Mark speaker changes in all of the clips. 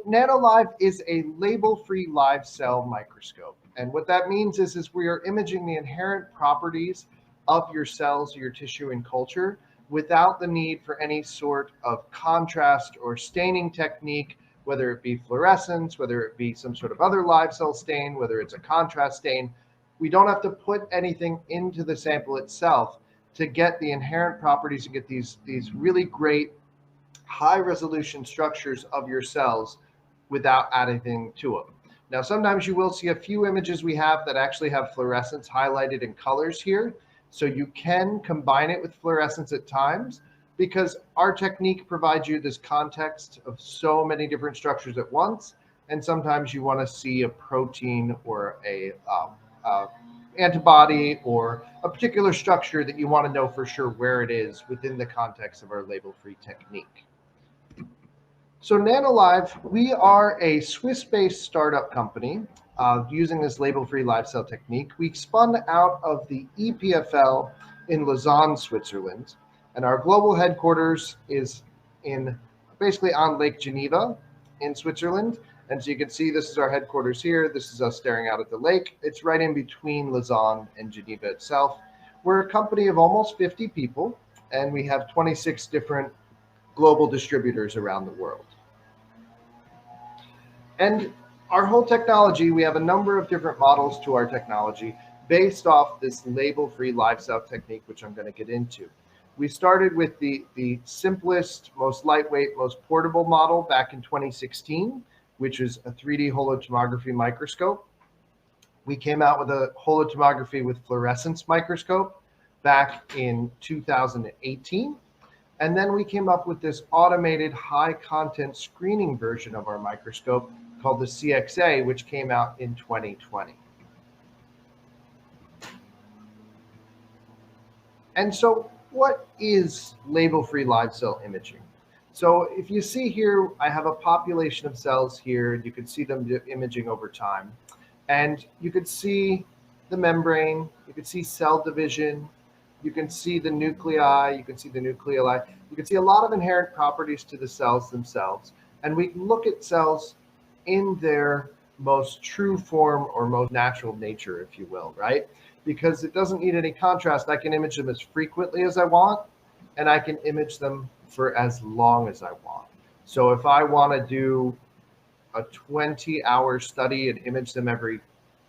Speaker 1: NanoLive is a label-free live cell microscope. And what that means is we are imaging the inherent properties of your cells, your tissue and culture without the need for any sort of contrast or staining technique, whether it be fluorescence, whether it be some sort of other live cell stain, whether it's a contrast stain. We don't have to put anything into the sample itself to get the inherent properties and get these really great high resolution structures of your cells without adding to them. Now, sometimes you will see a few images we have that actually have fluorescence highlighted in colors here. So you can combine it with fluorescence at times because our technique provides you this context of so many different structures at once. And sometimes you want to see a protein or a antibody or a particular structure that you want to know for sure where it is within the context of our label-free technique. So NanoLive, we are a Swiss-based startup company using this label-free live cell technique. We spun out of the EPFL in Lausanne, Switzerland, and our global headquarters is in basically on Lake Geneva in Switzerland. And so you can see this is our headquarters here. This is us staring out at the lake. It's right in between Lausanne and Geneva itself. We're a company of almost 50 people, and we have 26 different global distributors around the world. And our whole technology, we have a number of different models to our technology based off this label-free live cell technique, which I'm going to get into. We started with the simplest, most lightweight, most portable model back in 2016, which is a 3D holotomography microscope. We came out with a holotomography with fluorescence microscope back in 2018. And then we came up with this automated high content screening version of our microscope called the CXA, which came out in 2020. And so what is label-free live cell imaging? So if you see here, I have a population of cells here. You can see them imaging over time. And you can see the membrane, you can see cell division, you can see the nuclei, you can see the nucleoli, you can see a lot of inherent properties to the cells themselves. And we can look at cells in their most true form or most natural nature, if you will, right? Because it doesn't need any contrast. I can image them as frequently as I want, and I can image them for as long as I want. So if I want to do a 20-hour study and image them every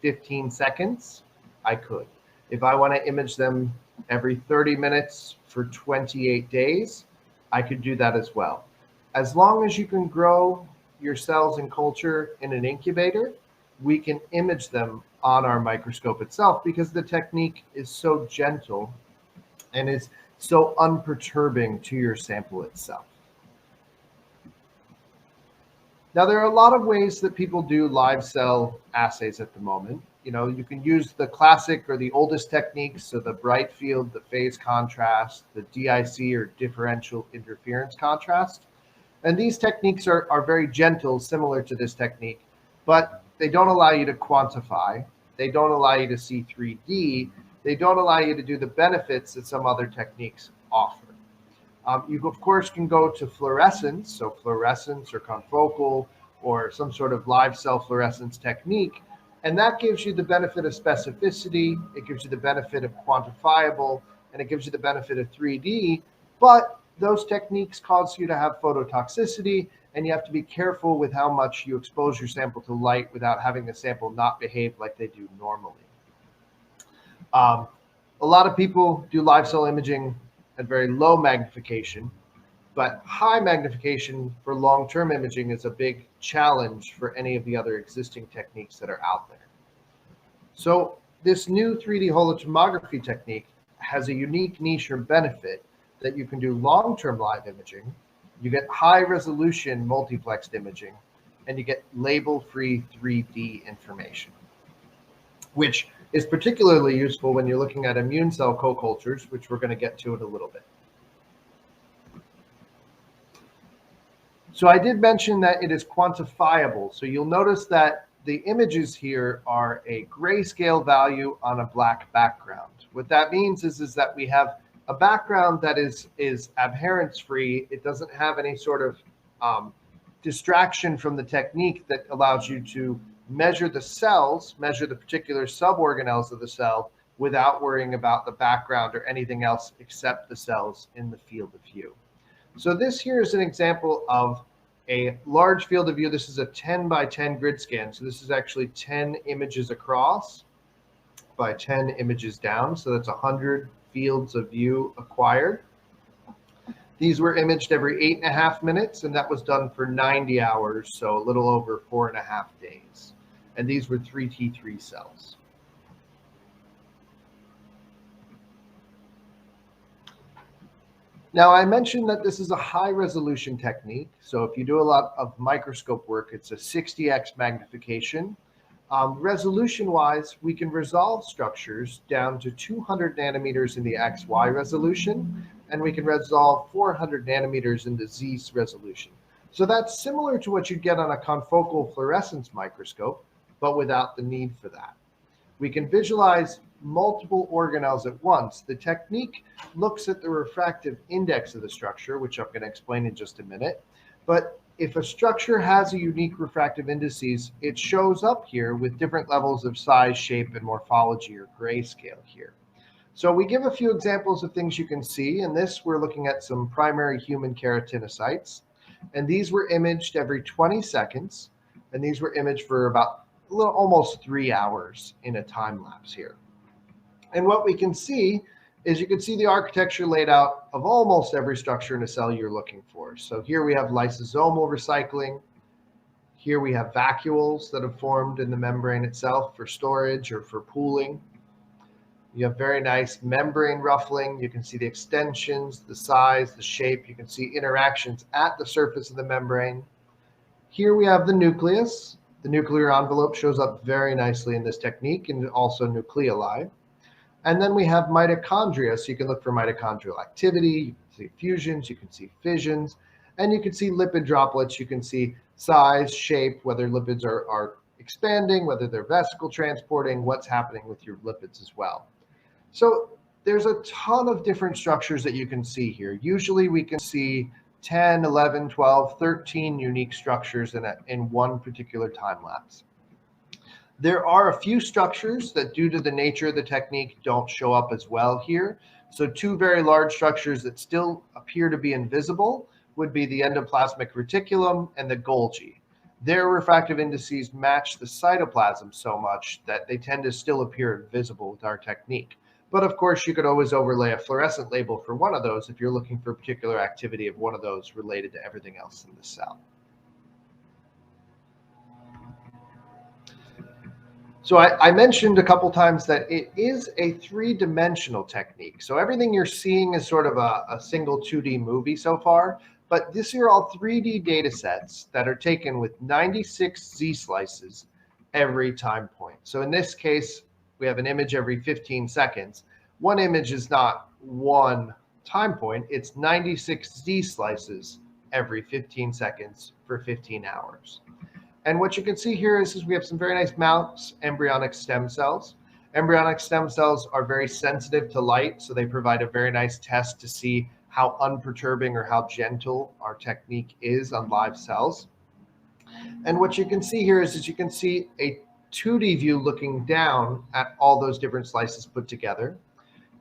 Speaker 1: 15 seconds, I could. If I want to image them every 30 minutes for 28 days, I could do that as well. As long as you can grow your cells and culture in an incubator, we can image them on our microscope itself because the technique is so gentle and is so unperturbing to your sample itself. Now, there are a lot of ways that people do live cell assays at the moment. You know, you can use the classic or the oldest techniques, so the bright field, the phase contrast, the DIC or differential interference contrast. And these techniques are very gentle, similar to this technique, but they don't allow you to quantify. They don't allow you to see 3D. They don't allow you to do the benefits that some other techniques offer. You, of course, can go to fluorescence, so fluorescence or confocal or some sort of live cell fluorescence technique, and that gives you the benefit of specificity, it gives you the benefit of quantifiable, and it gives you the benefit of 3D, but those techniques cause you to have phototoxicity, and you have to be careful with how much you expose your sample to light without having the sample not behave like they do normally. A lot of people do live cell imaging at very low magnification, but high magnification for long-term imaging is a big challenge for any of the other existing techniques that are out there. So this new 3D holotomography technique has a unique niche or benefit that you can do long-term live imaging, you get high-resolution multiplexed imaging, and you get label-free 3D information, which is particularly useful when you're looking at immune cell co-cultures, which we're going to get to in a little bit. So I did mention that it is quantifiable. So you'll notice that the images here are a grayscale value on a black background. What that means is that we have a background that is adherence free. It doesn't have any sort of distraction from the technique that allows you to measure the cells, measure the particular suborganelles of the cell without worrying about the background or anything else except the cells in the field of view. So this here is an example of a large field of view. This is a 10 by 10 grid scan. So this is actually 10 images across by 10 images down. So that's 100 fields of view acquired. These were imaged every 8.5 minutes, and that was done for 90 hours, so a little over 4.5 days. And these were 3T3 cells. Now, I mentioned that this is a high resolution technique. So if you do a lot of microscope work, it's a 60x magnification. Resolution wise, we can resolve structures down to 200 nanometers in the XY resolution, and we can resolve 400 nanometers in the Z resolution. So that's similar to what you'd get on a confocal fluorescence microscope, but without the need for that. We can visualize multiple organelles at once. The technique looks at the refractive index of the structure, which I'm going to explain in just a minute. But if a structure has a unique refractive indices, it shows up here with different levels of size, shape, and morphology or grayscale here. So we give a few examples of things you can see. In this, we're looking at some primary human keratinocytes. And these were imaged every 20 seconds. And these were imaged for about almost 3 hours in a time lapse here. And what we can see is you can see the architecture laid out of almost every structure in a cell you're looking for. So here we have lysosomal recycling. Here we have vacuoles that have formed in the membrane itself for storage or for pooling. You have very nice membrane ruffling. You can see the extensions, the size, the shape. You can see interactions at the surface of the membrane. Here we have the nucleus. The nuclear envelope shows up very nicely in this technique, and also nucleoli. And then we have mitochondria, so you can look for mitochondrial activity, you can see fusions, you can see fissions, and you can see lipid droplets. You can see size, shape, whether lipids are expanding, whether they're vesicle transporting, what's happening with your lipids as well. So there's a ton of different structures that you can see here. Usually we can see 10, 11, 12, 13 unique structures in one particular time lapse. There are a few structures that, due to the nature of the technique, don't show up as well here. So two very large structures that still appear to be invisible would be the endoplasmic reticulum and the Golgi. Their refractive indices match the cytoplasm so much that they tend to still appear invisible with our technique. But of course, you could always overlay a fluorescent label for one of those if you're looking for particular activity of one of those related to everything else in the cell. So I mentioned a couple times that it is a three-dimensional technique. So everything you're seeing is sort of a single 2D movie so far, but these are all 3D data sets that are taken with 96 Z slices every time point. So in this case, we have an image every 15 seconds. One image is not one time point, it's 96 Z slices every 15 seconds for 15 hours. And what you can see here is we have some very nice mouse embryonic stem cells. Embryonic stem cells are very sensitive to light, so they provide a very nice test to see how unperturbing or how gentle our technique is on live cells. And what you can see here is you can see a 2D view looking down at all those different slices put together.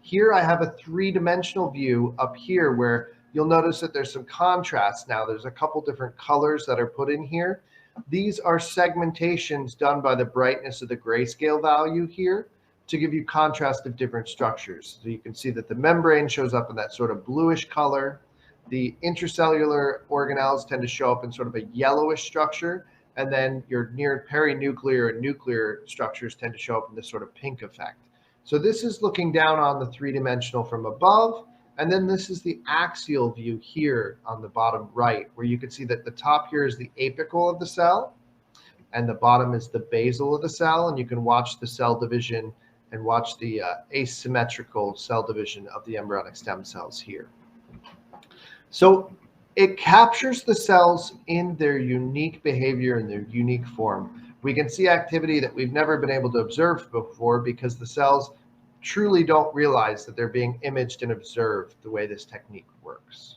Speaker 1: Here I have a three-dimensional view up here where you'll notice that there's some contrast now. There's a couple different colors that are put in here. These are segmentations done by the brightness of the grayscale value here to give you contrast of different structures. So you can see that the membrane shows up in that sort of bluish color. The intracellular organelles tend to show up in sort of a yellowish structure. And then your near perinuclear and nuclear structures tend to show up in this sort of pink effect. So this is looking down on the three-dimensional from above. And then this is the axial view here on the bottom right, where you can see that the top here is the apical of the cell, and the bottom is the basal of the cell. And you can watch the cell division and watch the asymmetrical cell division of the embryonic stem cells here. So it captures the cells in their unique behavior and their unique form. We can see activity that we've never been able to observe before because the cells truly don't realize that they're being imaged and observed the way this technique works.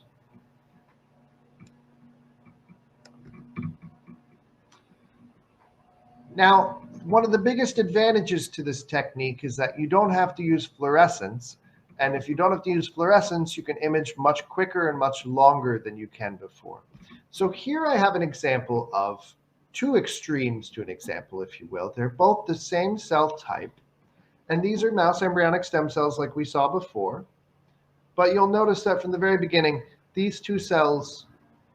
Speaker 1: Now, one of the biggest advantages to this technique is that you don't have to use fluorescence. And if you don't have to use fluorescence, you can image much quicker and much longer than you can before. So here I have an example of two extremes to an example, if you will. They're both the same cell type. And these are mouse embryonic stem cells like we saw before. But you'll notice that from the very beginning, these two cells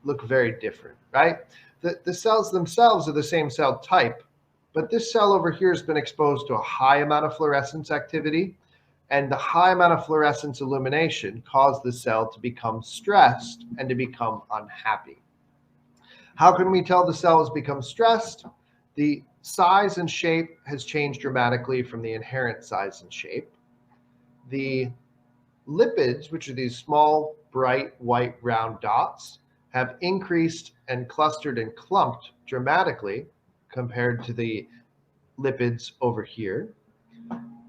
Speaker 1: look very different, right? The cells themselves are the same cell type, but this cell over here has been exposed to a high amount of fluorescence activity, and the high amount of fluorescence illumination caused the cell to become stressed and to become unhappy. How can we tell the cell has become stressed? The size and shape has changed dramatically from the inherent size and shape. The lipids, which are these small, bright, white, round dots, have increased and clustered and clumped dramatically compared to the lipids over here.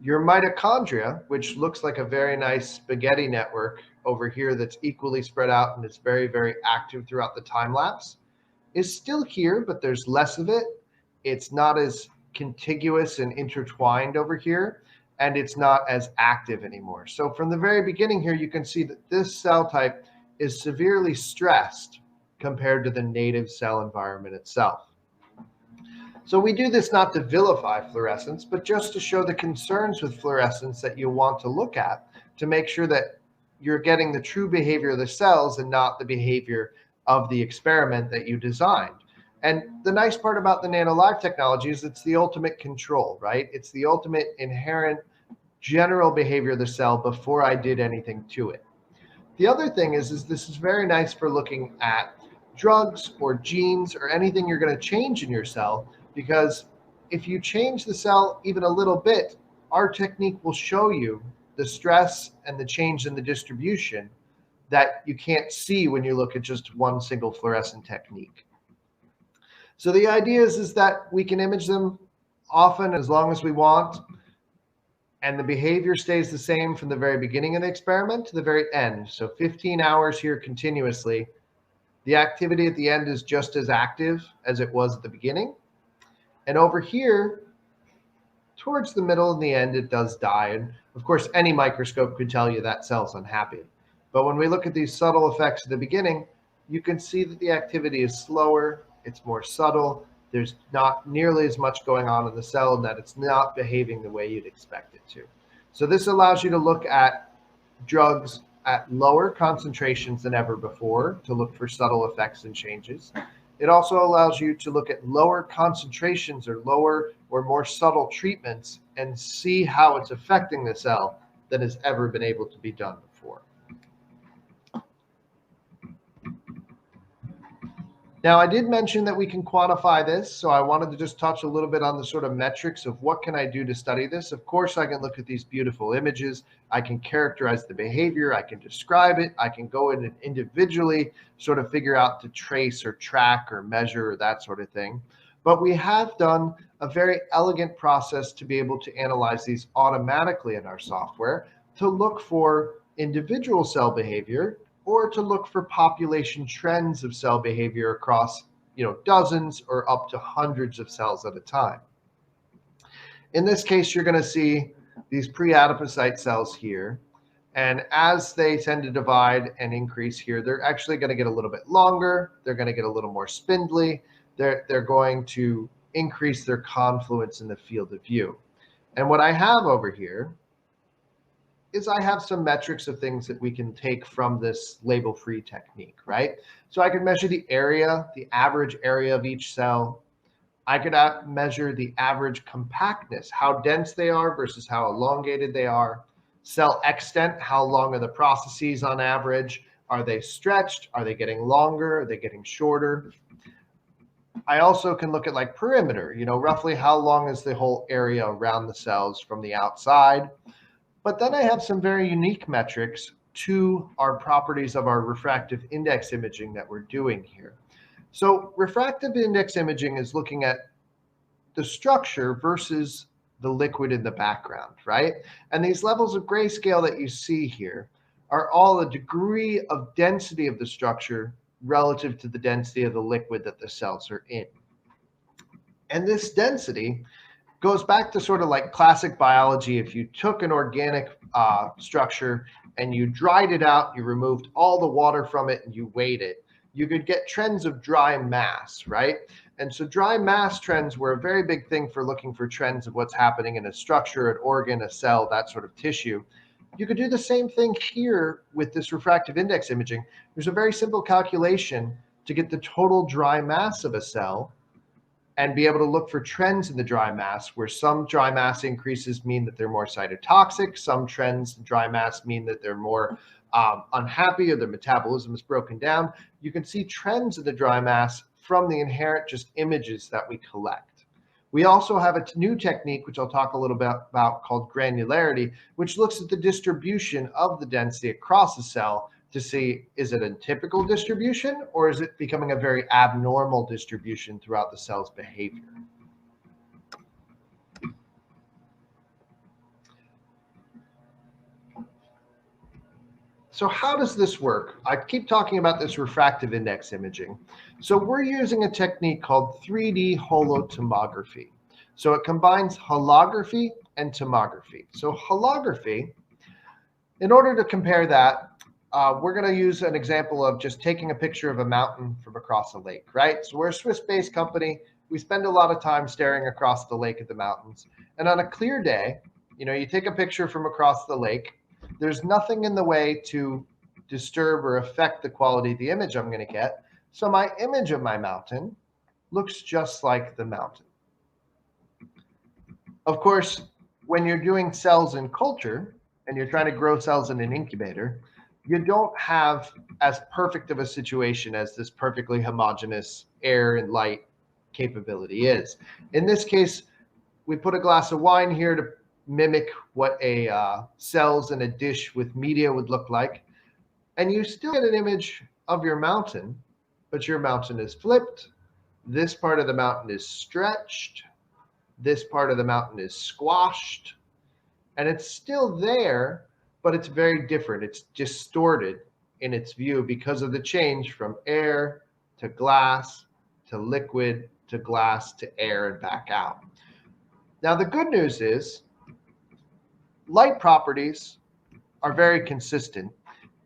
Speaker 1: Your mitochondria, which looks like a very nice spaghetti network over here that's equally spread out and it's very, very active throughout the time lapse, is still here, but there's less of it. It's not as contiguous and intertwined over here, and it's not as active anymore. So from the very beginning here, you can see that this cell type is severely stressed compared to the native cell environment itself. So we do this not to vilify fluorescence, but just to show the concerns with fluorescence that you want to look at to make sure that you're getting the true behavior of the cells and not the behavior of the experiment that you designed. And the nice part about the NanoLive technology is it's the ultimate control, right? It's the ultimate inherent general behavior of the cell before I did anything to it. The other thing is this is very nice for looking at drugs or genes or anything you're going to change in your cell, because if you change the cell even a little bit, our technique will show you the stress and the change in the distribution that you can't see when you look at just one single fluorescent technique. So the idea is that we can image them often as long as we want, and the behavior stays the same from the very beginning of the experiment to the very end. So 15 hours here continuously. The activity at the end is just as active as it was at the beginning. And over here, towards the middle and the end, it does die. And of course, any microscope could tell you that cell's unhappy. But when we look at these subtle effects at the beginning, you can see that the activity is slower, it's more subtle, there's not nearly as much going on in the cell, and that it's not behaving the way you'd expect it to. So this allows you to look at drugs at lower concentrations than ever before to look for subtle effects and changes. It also allows you to look at lower concentrations or lower or more subtle treatments and see how it's affecting the cell than has ever been able to be done before. Now, I did mention that we can quantify this, so I wanted to just touch a little bit on the sort of metrics of what can I do to study this. Of course, I can look at these beautiful images. I can characterize the behavior. I can describe it. I can go in and individually sort of figure out to trace or track or measure or that sort of thing. But we have done a very elegant process to be able to analyze these automatically in our software to look for individual cell behavior, or to look for population trends of cell behavior across, dozens or up to hundreds of cells at a time. In this case, you're going to see these pre-adipocyte cells here. And as they tend to divide and increase here, they're actually going to get a little bit longer. They're going to get a little more spindly. They're going to increase their confluence in the field of view. And what I have over here is I have some metrics of things that we can take from this label-free technique, right? So I could measure the area, the average area of each cell. I could measure the average compactness, how dense they are versus how elongated they are. Cell extent, how long are the processes on average? Are they stretched? Are they getting longer? Are they getting shorter? I also can look at like perimeter, roughly how long is the whole area around the cells from the outside. But then I have some very unique metrics to our properties of our refractive index imaging that we're doing here. So refractive index imaging is looking at the structure versus the liquid in the background, right? And these levels of grayscale that you see here are all a degree of density of the structure relative to the density of the liquid that the cells are in. And this density goes back to sort of like classic biology. If you took an organic structure and you dried it out, you removed all the water from it and you weighed it, you could get trends of dry mass, right? And so dry mass trends were a very big thing for looking for trends of what's happening in a structure, an organ, a cell, that sort of tissue. You could do the same thing here with this refractive index imaging. There's a very simple calculation to get the total dry mass of a cell and be able to look for trends in the dry mass, where some dry mass increases mean that they're more cytotoxic, some trends in dry mass mean that they're more unhappy or their metabolism is broken down. You can see trends in the dry mass from the inherent just images that we collect. We also have a new technique, which I'll talk a little bit about, called granularity, which looks at the distribution of the density across a cell to see, is it a typical distribution or is it becoming a very abnormal distribution throughout the cell's behavior? So how does this work? I keep talking about this refractive index imaging. So we're using a technique called 3D holotomography. So it combines holography and tomography. So holography, in order to compare that, we're going to use an example of just taking a picture of a mountain from across a lake, right? So we're a Swiss-based company. We spend a lot of time staring across the lake at the mountains. And on a clear day, you take a picture from across the lake. There's nothing in the way to disturb or affect the quality of the image I'm going to get. So my image of my mountain looks just like the mountain. Of course, when you're doing cells in culture and you're trying to grow cells in an incubator, you don't have as perfect of a situation as this perfectly homogeneous air and light capability is. In this case, we put a glass of wine here to mimic what a cells in a dish with media would look like. And you still get an image of your mountain, but your mountain is flipped. This part of the mountain is stretched. This part of the mountain is squashed. And it's still there, but it's very different. It's distorted in its view because of the change from air to glass to liquid to glass to air and back out. Now, the good news is light properties are very consistent,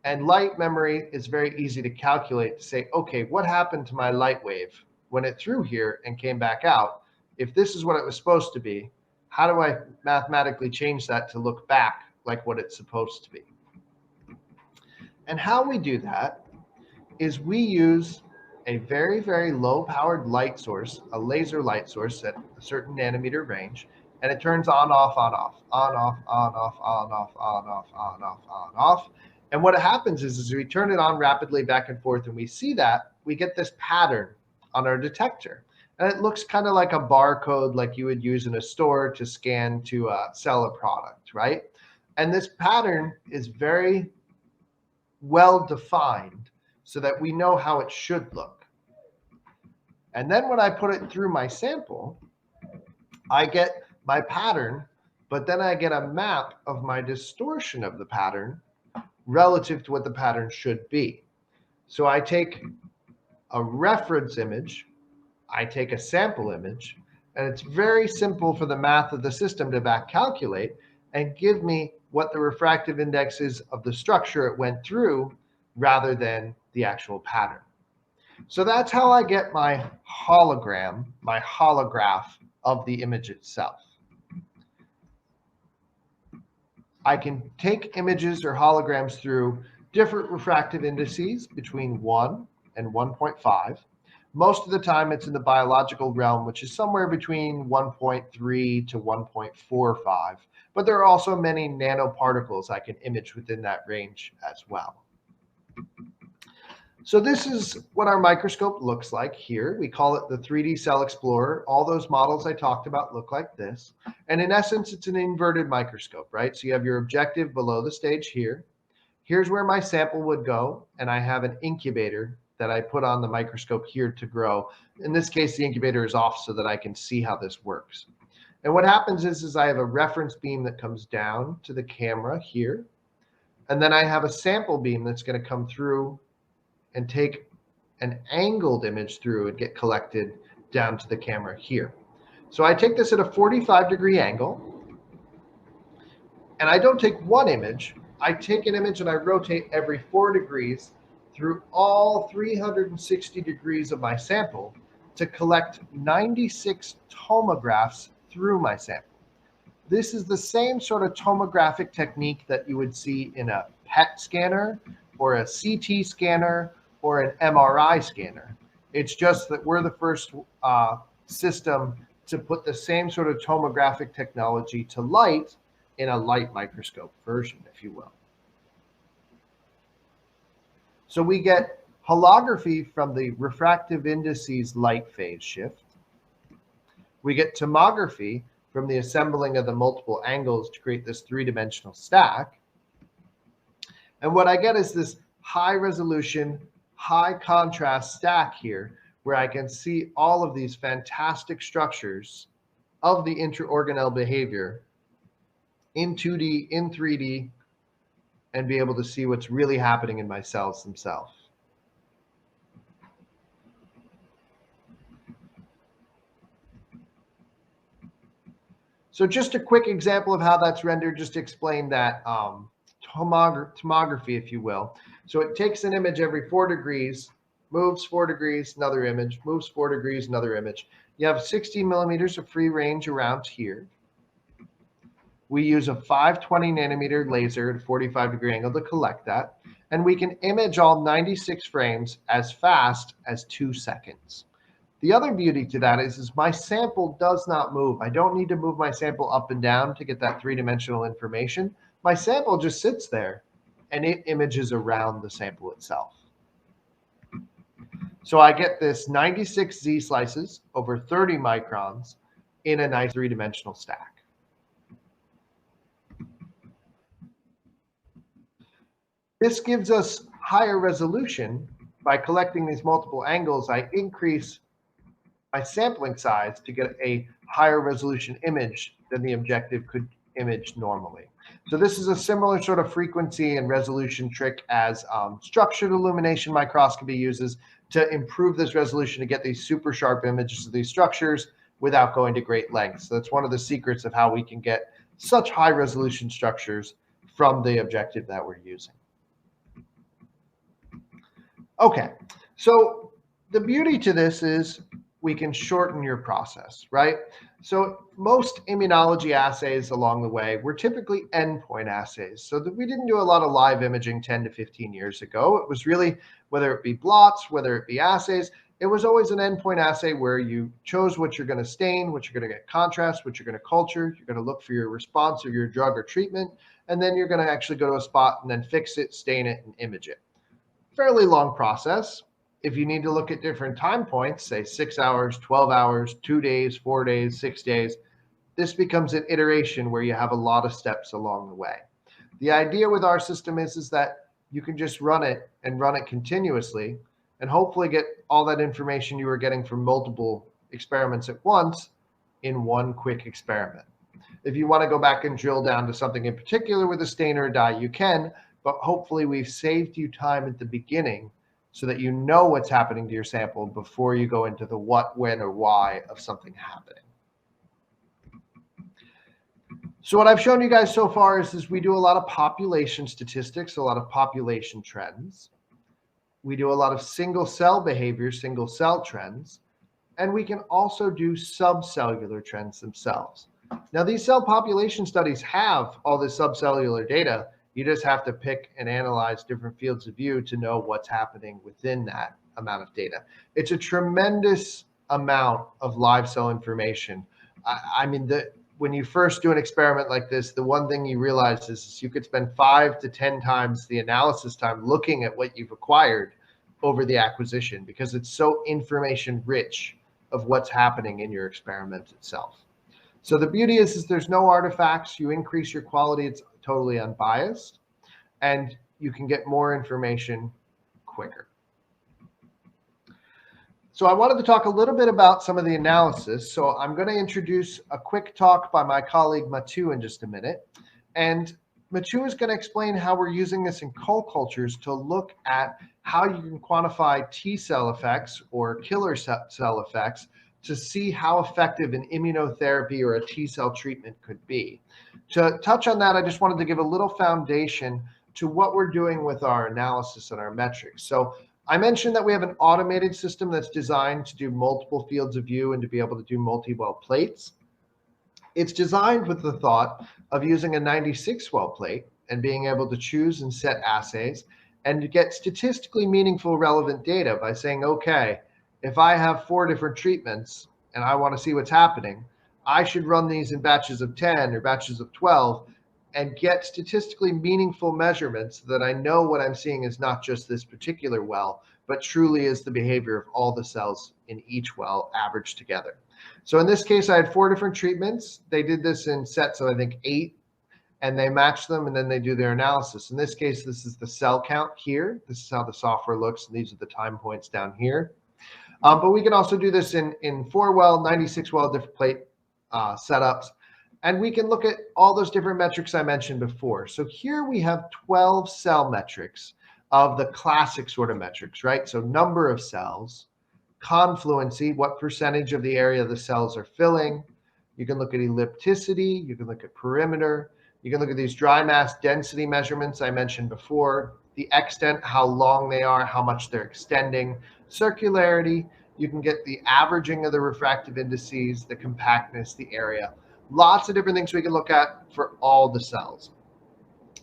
Speaker 1: and light memory is very easy to calculate to say, okay, what happened to my light wave when it threw here and came back out? If this is what it was supposed to be, how do I mathematically change that to look back like what it's supposed to be? And how we do that is we use a very, very low powered light source, a laser light source at a certain nanometer range, and it turns on, off, on, off, on, off, on, off, on, off, on, off, on, off, on, off. And what happens is we turn it on rapidly back and forth, and we see that we get this pattern on our detector. And it looks kind of like a barcode like you would use in a store to scan to sell a product, right? And this pattern is very well defined so that we know how it should look. And then when I put it through my sample, I get my pattern, but then I get a map of my distortion of the pattern relative to what the pattern should be. So I take a reference image, I take a sample image, and it's very simple for the math of the system to back calculate and give me what the refractive index is of the structure it went through rather than the actual pattern. So that's how I get my hologram, my holograph of the image itself. I can take images or holograms through different refractive indices between 1 and 1.5. Most of the time it's in the biological realm, which is somewhere between 1.3 to 1.45. But there are also many nanoparticles I can image within that range as well. So this is what our microscope looks like here. We call it the 3D Cell Explorer. All those models I talked about look like this. And in essence, it's an inverted microscope, right? So you have your objective below the stage here. Here's where my sample would go. And I have an incubator that I put on the microscope here to grow. In this case, the incubator is off so that I can see how this works. And what happens is I have a reference beam that comes down to the camera here. And then I have a sample beam that's going to come through and take an angled image through and get collected down to the camera here. So I take this at a 45-degree angle, and I don't take one image. I take an image and I rotate every 4 degrees through all 360 degrees of my sample to collect 96 tomographs through my sample. This is the same sort of tomographic technique that you would see in a PET scanner or a CT scanner or an MRI scanner. It's just that we're the first system to put the same sort of tomographic technology to light in a light microscope version, if you will. So we get holography from the refractive indices light phase shift. We get tomography from the assembling of the multiple angles to create this 3-dimensional stack. And what I get is this high resolution, high contrast stack here, where I can see all of these fantastic structures of the intraorganelle behavior in 2D, in 3D, and be able to see what's really happening in my cells themselves. So just a quick example of how that's rendered, just to explain that tomography, if you will. So it takes an image every 4 degrees, moves 4 degrees, another image, moves 4 degrees, another image. You have 16 millimeters of free range around here. We use a 520 nanometer laser at a 45-degree angle to collect that. And we can image all 96 frames as fast as 2 seconds. The other beauty to that is my sample does not move. I don't need to move my sample up and down to get that 3-dimensional information. My sample just sits there and it images around the sample itself. So I get this 96 Z slices over 30 microns in a nice 3-dimensional stack. This gives us higher resolution. By collecting these multiple angles, I increase my sampling size to get a higher resolution image than the objective could image normally. So this is a similar sort of frequency and resolution trick as structured illumination microscopy uses to improve this resolution to get these super sharp images of these structures without going to great lengths. So that's one of the secrets of how we can get such high resolution structures from the objective that we're using. Okay, so the beauty to this is we can shorten your process, right? So most immunology assays along the way were typically endpoint assays. So that we didn't do a lot of live imaging 10 to 15 years ago. It was really, whether it be blots, whether it be assays, it was always an endpoint assay where you chose what you're going to stain, what you're going to get contrast, what you're going to culture, you're going to look for your response of your drug or treatment, and then you're going to actually go to a spot and then fix it, stain it, and image it. Fairly long process. If you need to look at different time points, say 6 hours, 12 hours, 2 days, 4 days, 6 days, this becomes an iteration where you have a lot of steps along the way. The idea with our system is that you can just run it and run it continuously and hopefully get all that information you were getting from multiple experiments at once in one quick experiment. If you want to go back and drill down to something in particular with a stain or a dye, you can, but hopefully we've saved you time at the beginning so that you know what's happening to your sample before you go into the what, when, or why of something happening. So what I've shown you guys so far is we do a lot of population statistics, a lot of population trends. We do a lot of single cell behavior, single cell trends, and we can also do subcellular trends themselves. Now, these cell population studies have all this subcellular data. You just have to pick and analyze different fields of view to know what's happening within that amount of data. It's a tremendous amount of live cell information. I mean, when you first do an experiment like this, the one thing you realize is you could spend 5 to 10 times the analysis time looking at what you've acquired over the acquisition because it's so information rich of what's happening in your experiment itself. So the beauty is there's no artifacts. You increase your quality. It's totally unbiased, and you can get more information quicker. So I wanted to talk a little bit about some of the analysis. So I'm going to introduce a quick talk by my colleague Mathieu in just a minute. And Mathieu is going to explain how we're using this in cultures to look at how you can quantify T cell effects or killer cell effects to see how effective an immunotherapy or a T cell treatment could be. To touch on that, I just wanted to give a little foundation to what we're doing with our analysis and our metrics. So I mentioned that we have an automated system that's designed to do multiple fields of view and to be able to do multi-well plates. It's designed with the thought of using a 96-well plate and being able to choose and set assays and to get statistically meaningful relevant data by saying, okay, if I have 4 different treatments and I want to see what's happening, I should run these in batches of 10 or batches of 12 and get statistically meaningful measurements so that I know what I'm seeing is not just this particular well, but truly is the behavior of all the cells in each well averaged together. So in this case, I had 4 different treatments. They did this in sets of, I think, 8, and they match them, and then they do their analysis. In this case, this is the cell count here. This is how the software looks, and these are the time points down here. But we can also do this in 4-well, 96-well different plate setups. And we can look at all those different metrics I mentioned before. So here we have 12 cell metrics of the classic sort of metrics, right? So number of cells, confluency, what percentage of the area the cells are filling. You can look at ellipticity, you can look at perimeter, you can look at these dry mass density measurements I mentioned before, the extent, how long they are, how much they're extending, circularity, you can get the averaging of the refractive indices, the compactness, the area. Lots of different things we can look at for all the cells.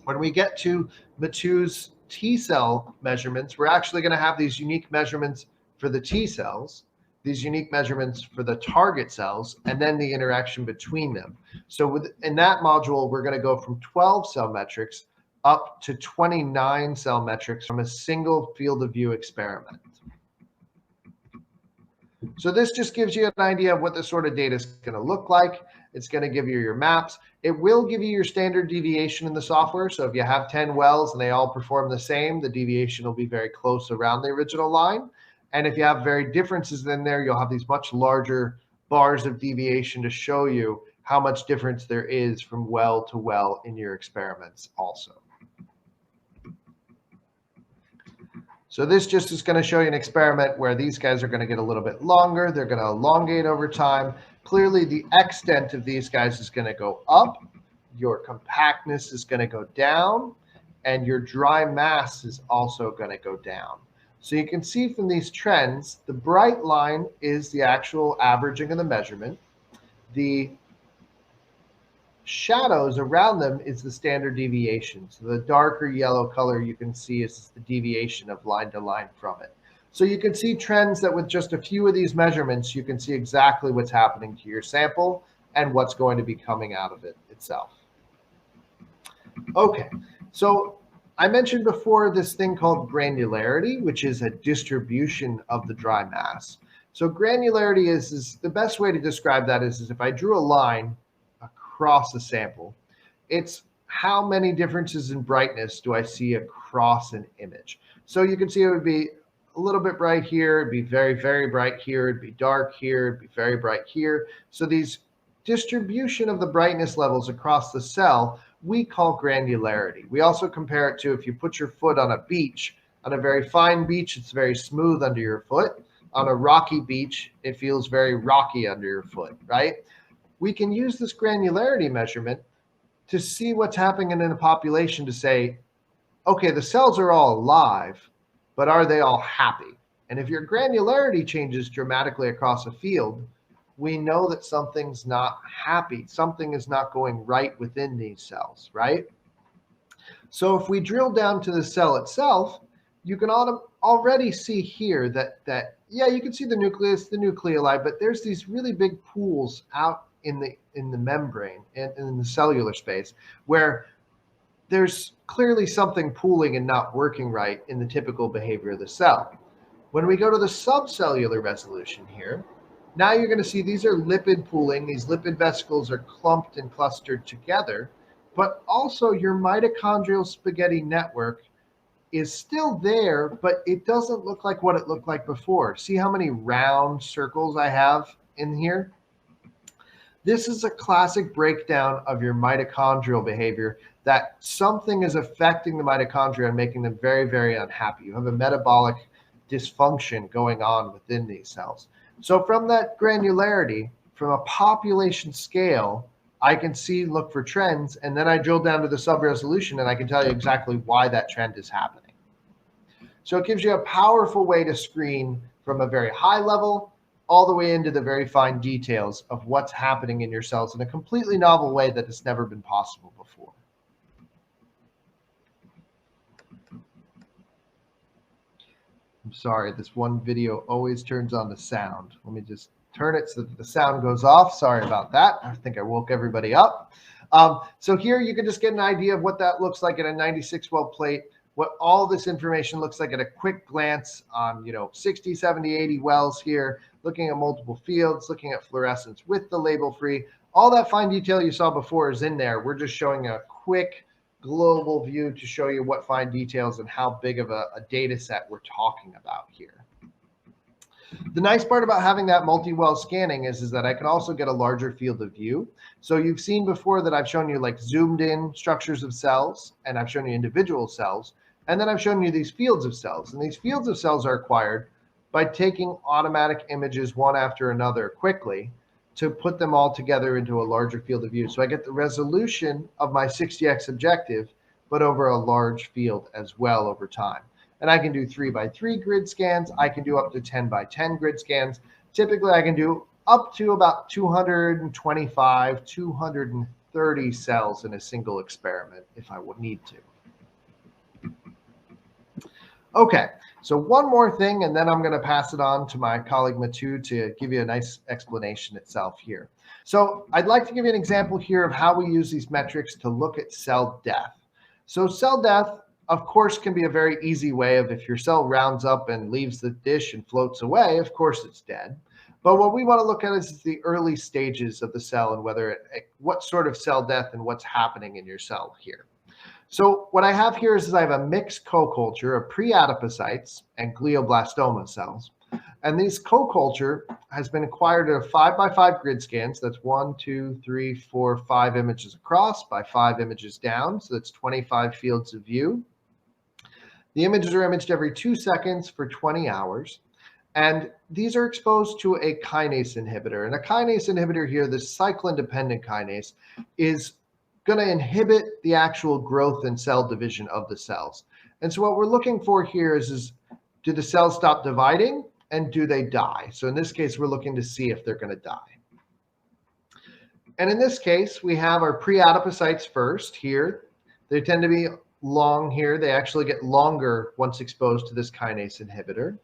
Speaker 1: When we get to Matthew's T cell measurements, we're actually going to have these unique measurements for the T cells, these unique measurements for the target cells, and then the interaction between them. So in that module, we're going to go from 12 cell metrics up to 29 cell metrics from a single field of view experiment. So this just gives you an idea of what the sort of data is going to look like. It's going to give you your maps. It will give you your standard deviation in the software. So if you have 10 wells and they all perform the same, the deviation will be very close around the original line. And if you have very differences in there, you'll have these much larger bars of deviation to show you how much difference there is from well to well in your experiments also. So this just is going to show you an experiment where these guys are going to get a little bit longer. They're going to elongate over time. Clearly, the extent of these guys is going to go up. Your compactness is going to go down. And your dry mass is also going to go down. So you can see from these trends, the bright line is the actual averaging of the measurement. The shadows around them is the standard deviation. So the darker yellow color you can see is the deviation of line to line from it. So you can see trends that with just a few of these measurements, you can see exactly what's happening to your sample and what's going to be coming out of it itself. Okay, so I mentioned before this thing called granularity, which is a distribution of the dry mass. So granularity is the best way to describe that is if I drew a line across a sample, it's how many differences in brightness do I see across an image. So you can see it would be a little bit bright here, it'd be very, very bright here, it'd be dark here, it'd be very bright here. So these distribution of the brightness levels across the cell, we call granularity. We also compare it to if you put your foot on a beach. On a very fine beach, it's very smooth under your foot. On a rocky beach, it feels very rocky under your foot, right? We can use this granularity measurement to see what's happening in a population to say, okay, the cells are all alive, but are they all happy? And if your granularity changes dramatically across a field, we know that something's not happy. Something is not going right within these cells, right? So if we drill down to the cell itself, you can already see here that yeah, you can see the nucleus, the nucleoli, but there's these really big pools out in the membrane and in the cellular space where there's clearly something pooling and not working right in the typical behavior of the cell. When we go to the subcellular resolution here, now you're going to see these are lipid pooling. These lipid vesicles are clumped and clustered together, but also your mitochondrial spaghetti network is still there, but it doesn't look like what it looked like before. See how many round circles I have in here? This is a classic breakdown of your mitochondrial behavior, that something is affecting the mitochondria and making them very, very unhappy. You have a metabolic dysfunction going on within these cells. So from that granularity, from a population scale, I can see, look for trends, and then I drill down to the sub-resolution and I can tell you exactly why that trend is happening. So it gives you a powerful way to screen from a very high level all the way into the very fine details of what's happening in your cells in a completely novel way that has never been possible before. I'm sorry, this one video always turns on the sound. Let me just turn it so that the sound goes off. Sorry about that. I think I woke everybody up. So here you can just get an idea of what that looks like at a 96 well plate, what all this information looks like at a quick glance on, 60, 70, 80 wells here, looking at multiple fields, looking at fluorescence with the label free. All that fine detail you saw before is in there. We're just showing a quick global view to show you what fine details and how big of a data set we're talking about here. The nice part about having that multi-well scanning is that I can also get a larger field of view. So you've seen before that I've shown you like zoomed in structures of cells, and I've shown you individual cells, and then I've shown you these fields of cells. And these fields of cells are acquired by taking automatic images one after another quickly to put them all together into a larger field of view. So I get the resolution of my 60x objective, but over a large field as well over time. And I can do 3x3 grid scans. I can do up to 10x10 grid scans. Typically, I can do up to about 225, 230 cells in a single experiment if I would need to. Okay, so one more thing, and then I'm going to pass it on to my colleague Matu to give you a nice explanation itself here. So I'd like to give you an example here of how we use these metrics to look at cell death. So cell death, of course, can be a very easy way of if your cell rounds up and leaves the dish and floats away, of course it's dead. But what we want to look at is the early stages of the cell and what sort of cell death and what's happening in your cell here. So what I have here is I have a mixed co-culture of pre-adipocytes and glioblastoma cells. And these co-culture has been acquired at a 5x5 grid scans. That's 1, 2, 3, 4, 5 images across by 5 images down. So that's 25 fields of view. The images are imaged every 2 seconds for 20 hours. And these are exposed to a kinase inhibitor. And a kinase inhibitor here, this cyclin-dependent kinase, is going to inhibit the actual growth and cell division of the cells. And so what we're looking for here is do the cells stop dividing and do they die? So in this case, we're looking to see if they're going to die. And in this case, we have our pre-adipocytes first here. They tend to be long here. They actually get longer once exposed to this kinase inhibitor.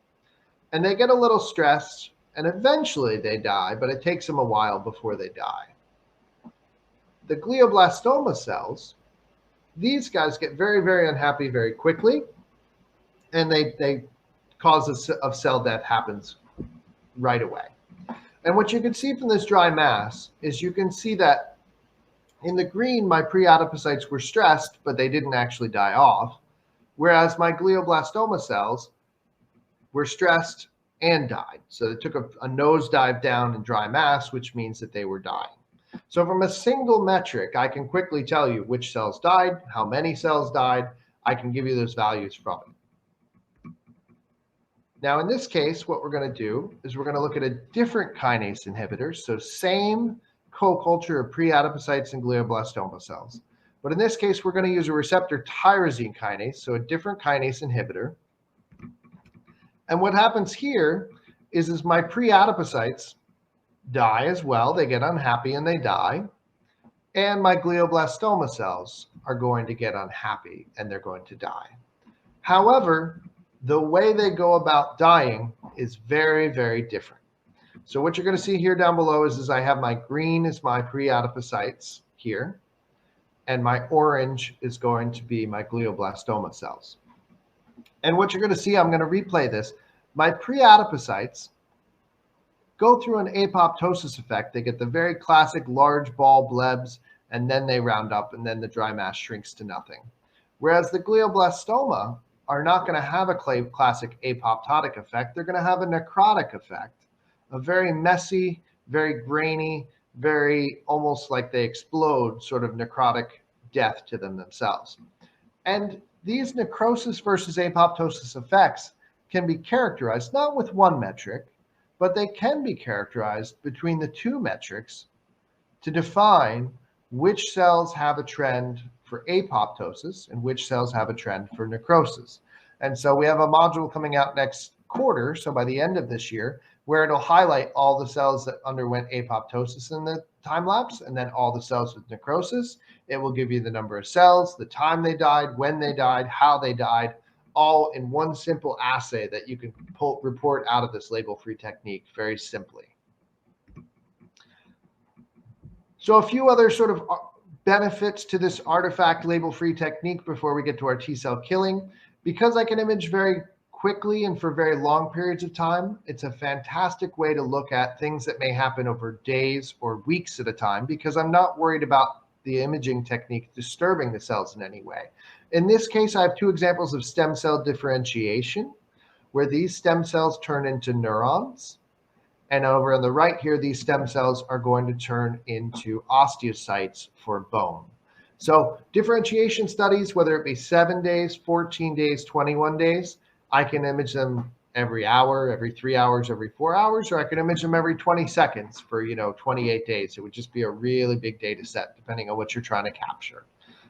Speaker 1: And they get a little stressed and eventually they die, but it takes them a while before they die. The glioblastoma cells, these guys get very, very unhappy very quickly, and they cause of cell death happens right away. And what you can see from this dry mass is you can see that in the green, my pre-adipocytes were stressed, but they didn't actually die off, whereas my glioblastoma cells were stressed and died. So they took a nosedive down in dry mass, which means that they were dying. So from a single metric, I can quickly tell you which cells died, how many cells died. I can give you those values from it. Now, in this case, what we're going to do is we're going to look at a different kinase inhibitor. So same co-culture of pre-adipocytes and glioblastoma cells. But in this case, we're going to use a receptor tyrosine kinase, so a different kinase inhibitor. And what happens here is my pre-adipocytes die as well. They get unhappy and they die. And my glioblastoma cells are going to get unhappy and they're going to die. However, the way they go about dying is very, very different. So what you're going to see here down below is I have my green is my pre-adipocytes here, and my orange is going to be my glioblastoma cells. And what you're going to see, I'm going to replay this. My pre-adipocytes go through an apoptosis effect. They get the very classic large ball blebs, and then they round up, and then the dry mass shrinks to nothing. Whereas the glioblastoma are not going to have a classic apoptotic effect. They're going to have a necrotic effect, a very messy, very grainy, very almost like they explode sort of necrotic death to them themselves. And these necrosis versus apoptosis effects can be characterized not with one metric, but they can be characterized between the two metrics to define which cells have a trend for apoptosis and which cells have a trend for necrosis. And so we have a module coming out next quarter, so by the end of this year, where it'll highlight all the cells that underwent apoptosis in the time lapse, and then all the cells with necrosis. It will give you the number of cells, the time they died, when they died, how they died, all in one simple assay that you can report out of this label-free technique very simply. So a few other sort of benefits to this artifact label-free technique before we get to our T-cell killing. Because I can image very quickly and for very long periods of time, it's a fantastic way to look at things that may happen over days or weeks at a time, because I'm not worried about the imaging technique disturbing the cells in any way. In this case, I have two examples of stem cell differentiation, where these stem cells turn into neurons. And over on the right here, these stem cells are going to turn into osteocytes for bone. So differentiation studies, whether it be 7 days, 14 days, 21 days, I can image them every hour, every 3 hours, every 4 hours, or I can image them every 20 seconds for, 28 days. It would just be a really big data set, depending on what you're trying to capture.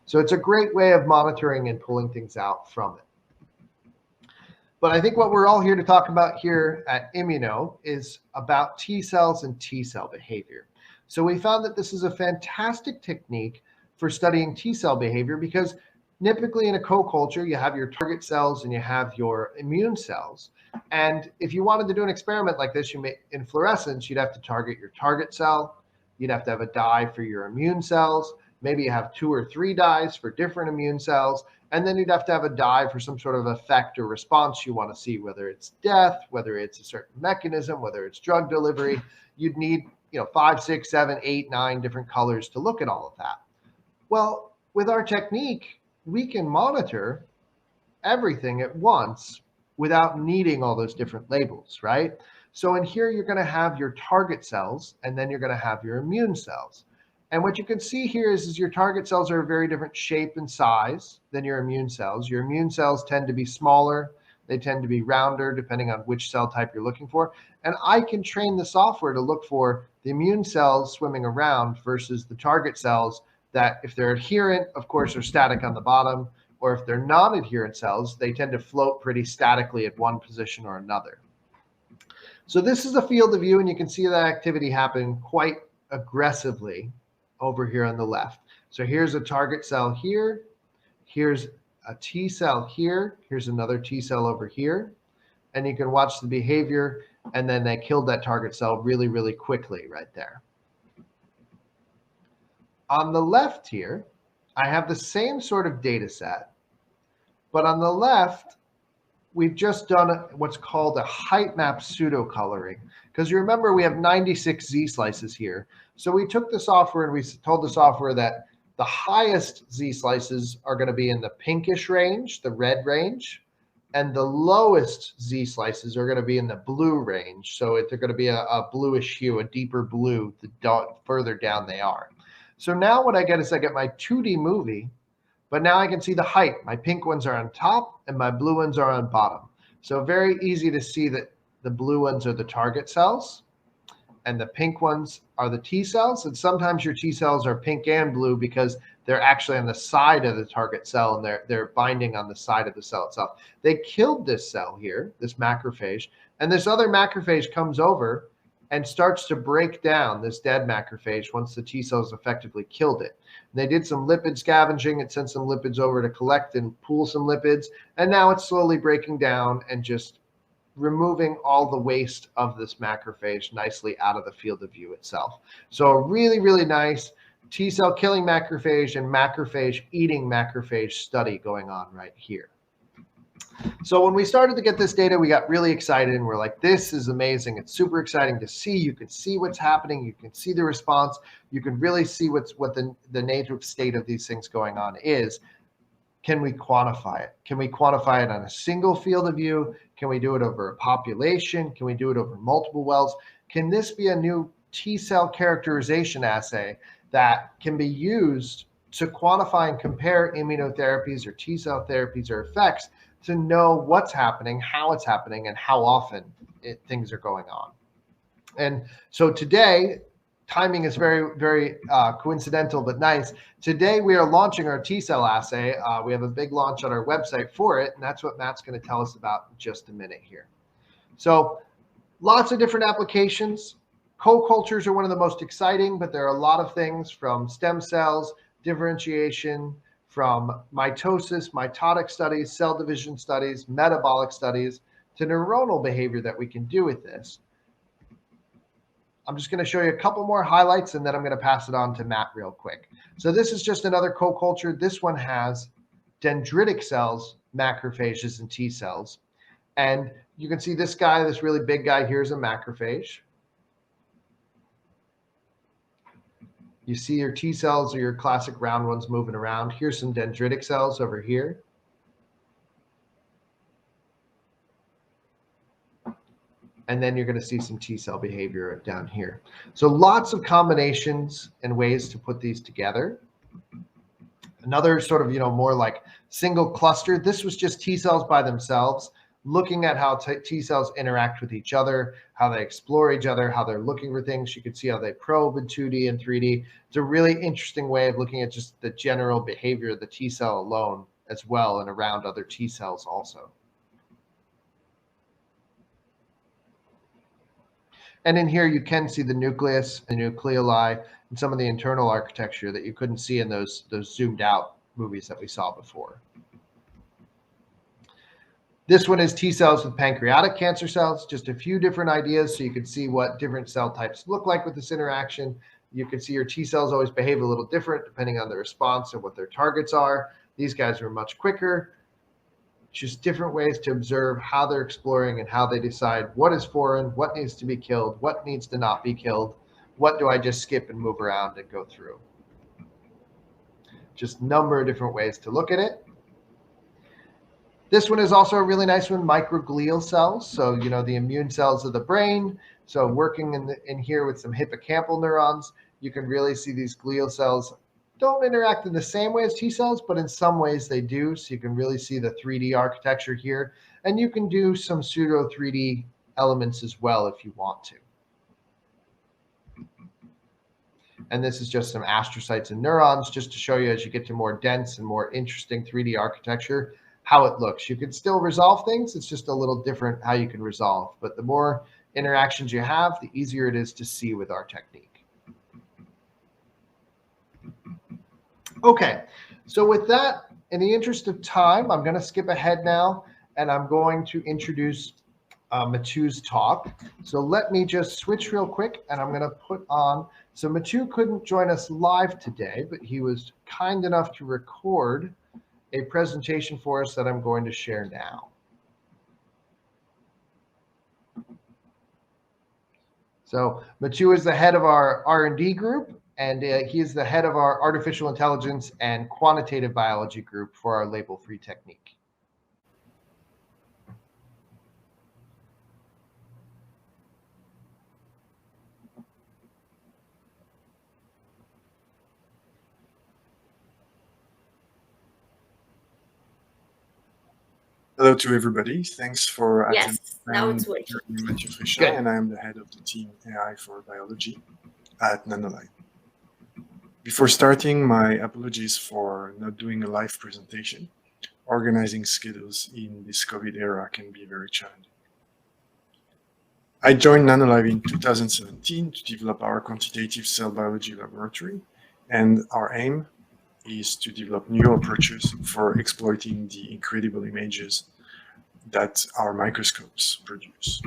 Speaker 1: So it's a great way of monitoring and pulling things out from it. But I think what we're all here to talk about here at Immuno is about T cells and T cell behavior. So we found that this is a fantastic technique for studying T cell behavior, because typically in a co-culture, you have your target cells and you have your immune cells. And if you wanted to do an experiment like this, in fluorescence, you'd have to target your target cell. You'd have to have a dye for your immune cells. Maybe you have 2 or 3 dyes for different immune cells. And then you'd have to have a dye for some sort of effect or response you want to see, whether it's death, whether it's a certain mechanism, whether it's drug delivery. You'd need 5, 6, 7, 8, 9 different colors to look at all of that. Well, with our technique, we can monitor everything at once without needing all those different labels, right? So in here, you're going to have your target cells, and then you're going to have your immune cells. And what you can see here is your target cells are a very different shape and size than your immune cells. Your immune cells tend to be smaller. They tend to be rounder, depending on which cell type you're looking for. And I can train the software to look for the immune cells swimming around versus the target cells that, if they're adherent, of course, are static on the bottom, or if they're non-adherent cells, they tend to float pretty statically at one position or another. So this is a field of view, and you can see that activity happen quite aggressively over here on the left. So here's a target cell here. Here's a T cell here. Here's another T cell over here. And you can watch the behavior, and then they killed that target cell really quickly right there. On the left here, I have the same sort of data set, but on the left, we've just done what's called a height map pseudo-coloring. Because you remember, we have 96 Z slices here. So we took the software and we told the software that the highest Z slices are going to be in the pinkish range, the red range, and the lowest Z slices are going to be in the blue range. So they're going to be a bluish hue, a deeper blue, the further down they are. So now what I get is I get my 2D movie, but now I can see the height. My pink ones are on top and my blue ones are on bottom. So very easy to see that the blue ones are the target cells and the pink ones are the T cells. And sometimes your T cells are pink and blue because they're actually on the side of the target cell and they're binding on the side of the cell itself. They killed this cell here, this macrophage, and this other macrophage comes over and starts to break down this dead macrophage once the T cells effectively killed it. And they did some lipid scavenging. It sent some lipids over to collect and pool some lipids. And now it's slowly breaking down and just removing all the waste of this macrophage nicely out of the field of view itself. So a really nice T cell killing macrophage and macrophage eating macrophage study going on right here. So when we started to get this data, we got really excited and we're like, this is amazing. It's super exciting to see. You can see what's happening. You can see the response. You can really see what the native state of these things going on is. Can we quantify it? Can we quantify it on a single field of view? Can we do it over a population? Can we do it over multiple wells? Can this be a new T cell characterization assay that can be used to quantify and compare immunotherapies or T cell therapies or effects to know what's happening, how it's happening, and how often things are going on? And so today, timing is very, very coincidental, but nice. Today, we are launching our T-cell assay. We have a big launch on our website for it, and that's what Matt's going to tell us about in just a minute here. So lots of different applications. Co-cultures are one of the most exciting, but there are a lot of things from stem cells, differentiation, from mitosis, mitotic studies, cell division studies, metabolic studies, to neuronal behavior that we can do with this. I'm just going to show you a couple more highlights, and then I'm going to pass it on to Matt real quick. So this is just another co-culture. This one has dendritic cells, macrophages, and T cells. And you can see this guy, this really big guy here is a macrophage. You see your T cells or your classic round ones moving around. Here's some dendritic cells over here. And then you're going to see some T cell behavior down here. So lots of combinations and ways to put these together. Another sort of, more like single cluster. This was just T cells by themselves, looking at how T cells interact with each other, how they explore each other, how they're looking for things. You can see how they probe in 2D and 3D. It's a really interesting way of looking at just the general behavior of the T cell alone as well, and around other T cells also. And in here, you can see the nucleus, the nucleoli, and some of the internal architecture that you couldn't see in those zoomed out movies that we saw before. This one is T cells with pancreatic cancer cells, just a few different ideas so you can see what different cell types look like with this interaction. You can see your T cells always behave a little different depending on the response and what their targets are. These guys are much quicker. Just different ways to observe how they're exploring and how they decide what is foreign, what needs to be killed, what needs to not be killed, what do I just skip and move around and go through. Just a number of different ways to look at it. This one is also a really nice one, microglial cells. So, the immune cells of the brain. So working in here with some hippocampal neurons, you can really see these glial cells don't interact in the same way as T cells, but in some ways they do. So you can really see the 3D architecture here. And you can do some pseudo 3D elements as well if you want to. And this is just some astrocytes and neurons, just to show you as you get to more dense and more interesting 3D architecture, how it looks. You can still resolve things. It's just a little different how you can resolve. But the more interactions you have, the easier it is to see with our technique. Okay, so with that, in the interest of time, I'm going to skip ahead now, and I'm going to introduce Matu's talk. So let me just switch real quick, and I'm going to put on. So Matu couldn't join us live today, but he was kind enough to record a presentation for us that I'm going to share now. So Matu is the head of our R&D group, and he is the head of our artificial intelligence and quantitative biology group for our label-free technique.
Speaker 2: Hello to everybody. Thanks for attending.
Speaker 3: Yes, now it's working.
Speaker 2: I'm Mathieu Fréchat, and I'm the head of the team AI for biology at NanoLive. Before starting, my apologies for not doing a live presentation. Organizing schedules in this COVID era can be very challenging. I joined NanoLive in 2017 to develop our quantitative cell biology laboratory, and our aim is to develop new approaches for exploiting the incredible images that our microscopes produce.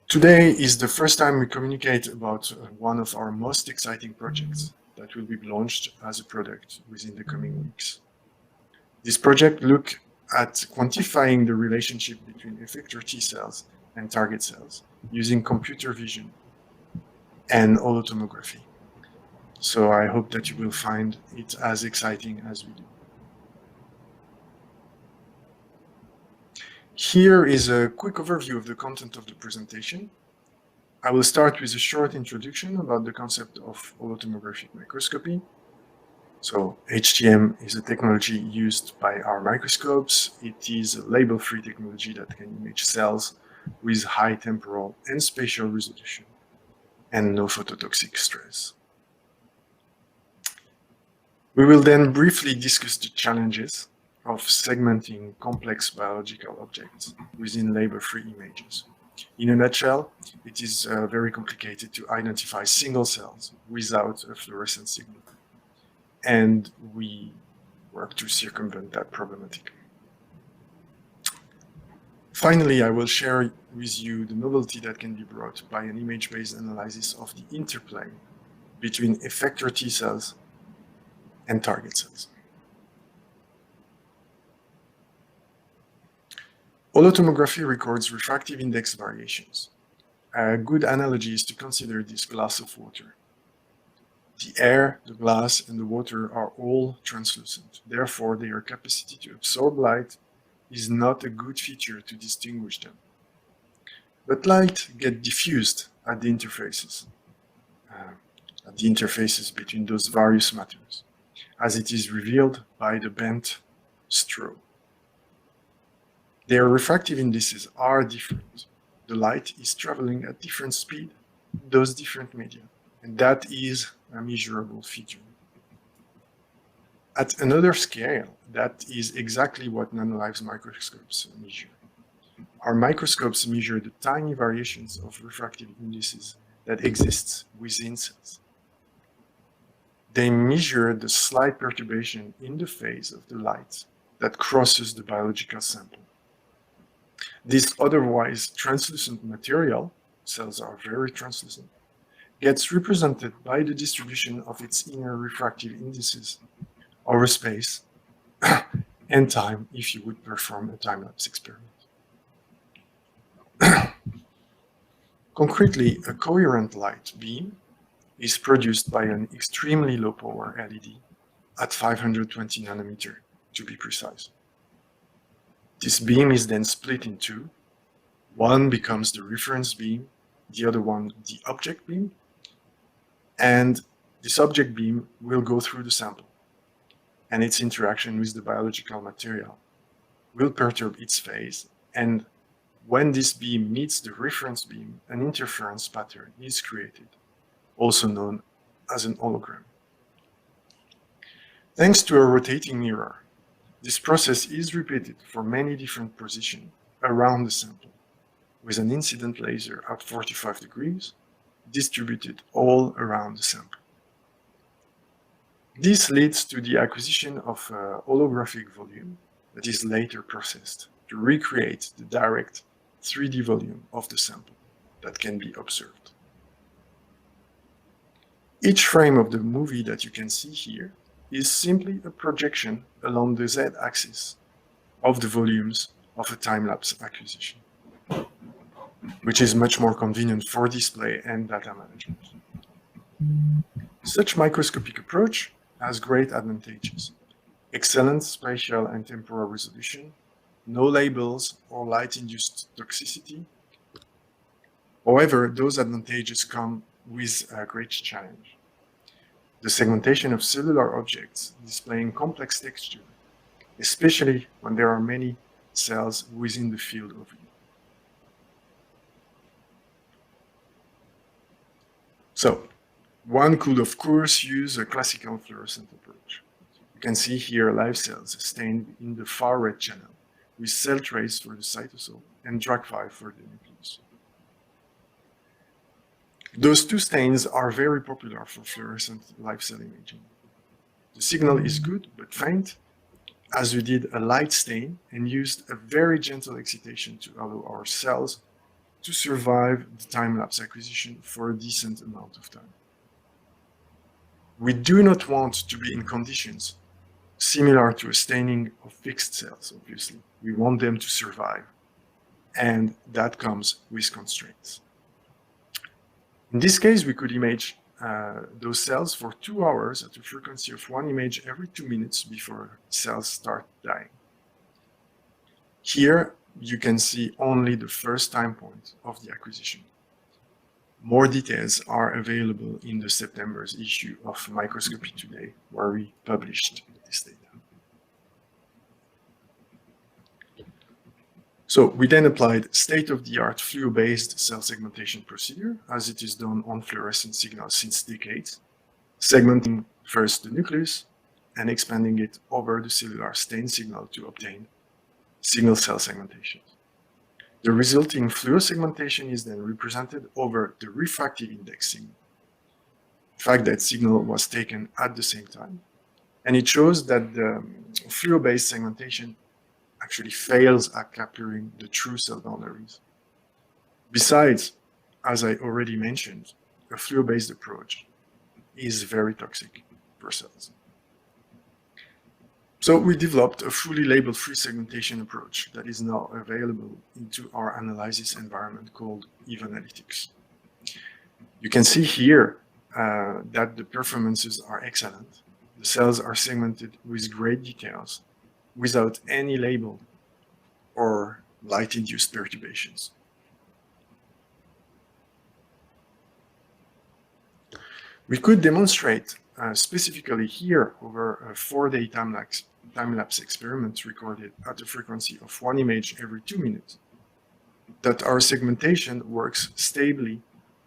Speaker 2: Today is the first time we communicate about one of our most exciting projects that will be launched as a product within the coming weeks. This project looks at quantifying the relationship between effector T cells and target cells using computer vision and holotomography. So I hope that you will find it as exciting as we do. Here is a quick overview of the content of the presentation. I will start with a short introduction about the concept of holotomographic microscopy. So HTM is a technology used by our microscopes. It is a label-free technology that can image cells with high temporal and spatial resolution and no phototoxic stress. We will then briefly discuss the challenges of segmenting complex biological objects within labor-free images. In a nutshell, it is very complicated to identify single cells without a fluorescent signal, and we work to circumvent that problematic. Finally, I will share with you the novelty that can be brought by an image-based analysis of the interplay between effector T cells and target cells. Holotomography records refractive index variations. A good analogy is to consider this glass of water. The air, the glass, and the water are all translucent. Therefore, their capacity to absorb light is not a good feature to distinguish them. But light gets diffused at the interfaces between those various matters, as it is revealed by the bent straw. Their refractive indices are different. The light is traveling at different speed, those different media, and that is a measurable feature. At another scale, that is exactly what NanoLive's microscopes measure. Our microscopes measure the tiny variations of refractive indices that exist within cells. They measure the slight perturbation in the phase of the light that crosses the biological sample. This otherwise translucent material, cells are very translucent, gets represented by the distribution of its inner refractive indices over space and time if you would perform a time-lapse experiment. Concretely, a coherent light beam is produced by an extremely low power LED at 520 nanometer, to be precise. This beam is then split in two. One becomes the reference beam, the other one the object beam, and this object beam will go through the sample, and its interaction with the biological material will perturb its phase, and when this beam meets the reference beam, an interference pattern is created, also known as an hologram. Thanks to a rotating mirror, this process is repeated for many different positions around the sample, with an incident laser at 45 degrees distributed all around the sample. This leads to the acquisition of a holographic volume that is later processed to recreate the direct 3D volume of the sample that can be observed. Each frame of the movie that you can see here is simply a projection along the z-axis of the volumes of a time-lapse acquisition, which is much more convenient for display and data management. Such microscopic approach has great advantages: excellent spatial and temporal resolution, no labels or light-induced toxicity. However, those advantages come with a great challenge: the segmentation of cellular objects displaying complex texture, especially when there are many cells within the field of view. So, one could of course use a classical fluorescent approach. You can see here live cells stained in the far red channel, with cell trace for the cytosol and drag5 for the nucleus. Those two stains are very popular for fluorescent live cell imaging. The signal is good but faint, as we did a light stain and used a very gentle excitation to allow our cells to survive the time-lapse acquisition for a decent amount of time. We do not want to be in conditions similar to a staining of fixed cells, obviously. We want them to survive, and that comes with constraints. In this case, we could image those cells for 2 hours at a frequency of 1 image every 2 minutes before cells start dying. Here, you can see only the first time point of the acquisition. More details are available in the September's issue of Microscopy Today, where we published this data. So we then applied state-of-the-art fluo-based cell segmentation procedure, as it is done on fluorescent signals since decades, segmenting first the nucleus and expanding it over the cellular stain signal to obtain single-cell segmentation. The resulting fluo segmentation is then represented over the refractive index signal. The fact that signal was taken at the same time, and it shows that the fluo-based segmentation actually fails at capturing the true cell boundaries. Besides, as I already mentioned, a fluo-based approach is very toxic for cells. So we developed a fully label-free segmentation approach that is now available into our analysis environment called Analítica. You can see here that the performances are excellent. The cells are segmented with great details, without any label or light-induced perturbations. We could demonstrate specifically here over a 4-day time-lapse experiment recorded at a frequency of 1 image every 2 minutes that our segmentation works stably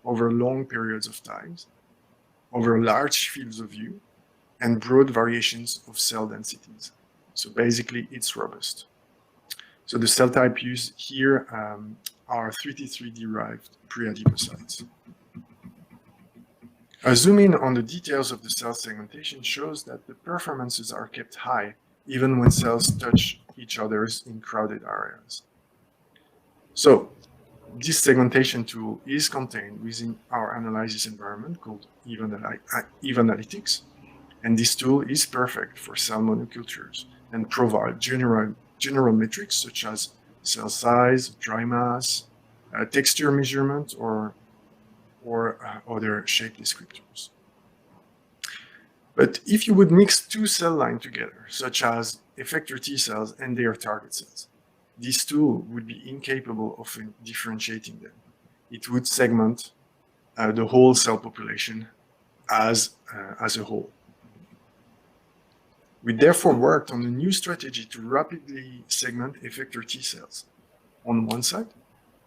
Speaker 2: over long periods of time, over large fields of view, and broad variations of cell densities. So basically, it's robust. So the cell type used here are 3T3-derived pre-adipocytes. A zoom in on the details of the cell segmentation shows that the performances are kept high even when cells touch each other in crowded areas. So this segmentation tool is contained within our analysis environment called Analytics, and this tool is perfect for cell monocultures and provide general metrics such as cell size, dry mass, texture measurement, or other shape descriptors. But if you would mix two cell lines together, such as effector T cells and their target cells, this tool would be incapable of differentiating them. It would segment the whole cell population as a whole. We therefore worked on a new strategy to rapidly segment effector T cells on one side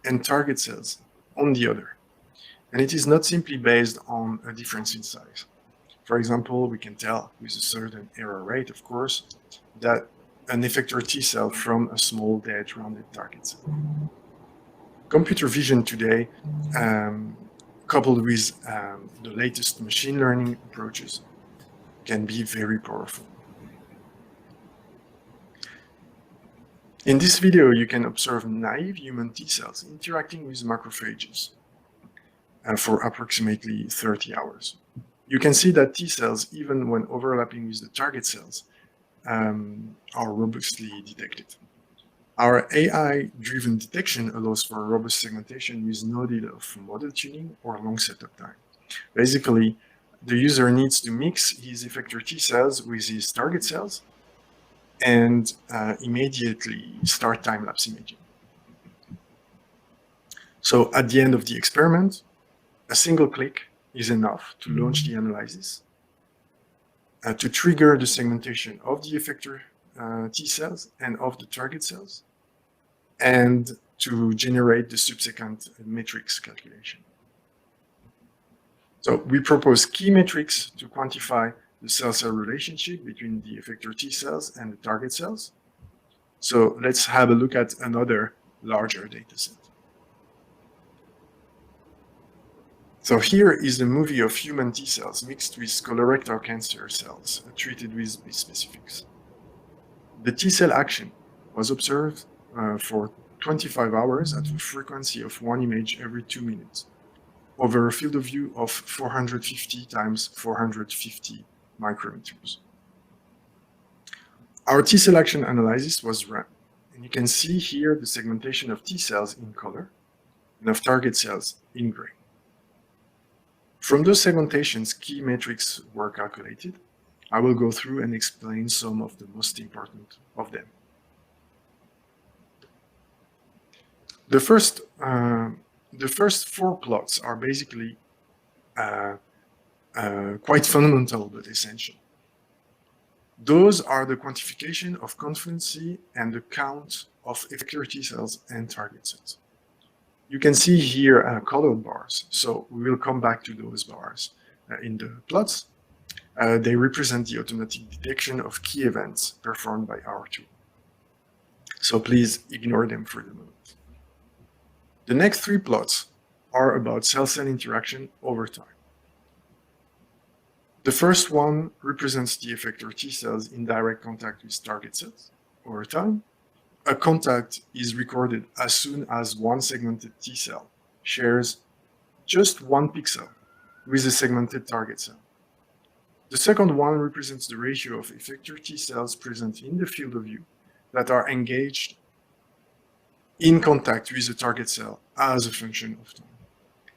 Speaker 2: and target cells on the other. And it is not simply based on a difference in size. For example, we can tell with a certain error rate, of course, that an effector T cell from a small dead rounded target cell. Computer vision today, coupled with the latest machine learning approaches, can be very powerful. In this video, you can observe naive human T cells interacting with macrophages for approximately 30 hours. You can see that T cells, even when overlapping with the target cells, are robustly detected. Our AI-driven detection allows for robust segmentation with no need of model tuning or long setup time. Basically, the user needs to mix his effector T cells with his target cells and immediately start time-lapse imaging. So at the end of the experiment, a single click is enough to launch the analysis, to trigger the segmentation of the effector T cells and of the target cells, and to generate the subsequent metrics calculation. So we propose key metrics to quantify the cell-cell relationship between the effector T cells and the target cells. So let's have a look at another larger data set. So here is the movie of human T cells mixed with colorectal cancer cells treated with bispecifics. The T cell action was observed for 25 hours at a frequency of 1 image every 2 minutes over a field of view of 450 times 450 micrometers. Our T cell action analysis was run, and you can see here the segmentation of T cells in color and of target cells in gray. From those segmentations, key metrics were calculated. I will go through and explain some of the most important of them. The first 4 plots are basically quite fundamental but essential. Those are the quantification of confidence and the count of effector T cells and target cells. You can see here colored bars, so we will come back to those bars in the plots. They represent the automatic detection of key events performed by our tool. So please ignore them for the moment. The next three plots are about cell-cell interaction over time. The first one represents the effector T cells in direct contact with target cells over time. A contact is recorded as soon as one segmented T cell shares just one pixel with a segmented target cell. The second one represents the ratio of effector T cells present in the field of view that are engaged in contact with the target cell as a function of time.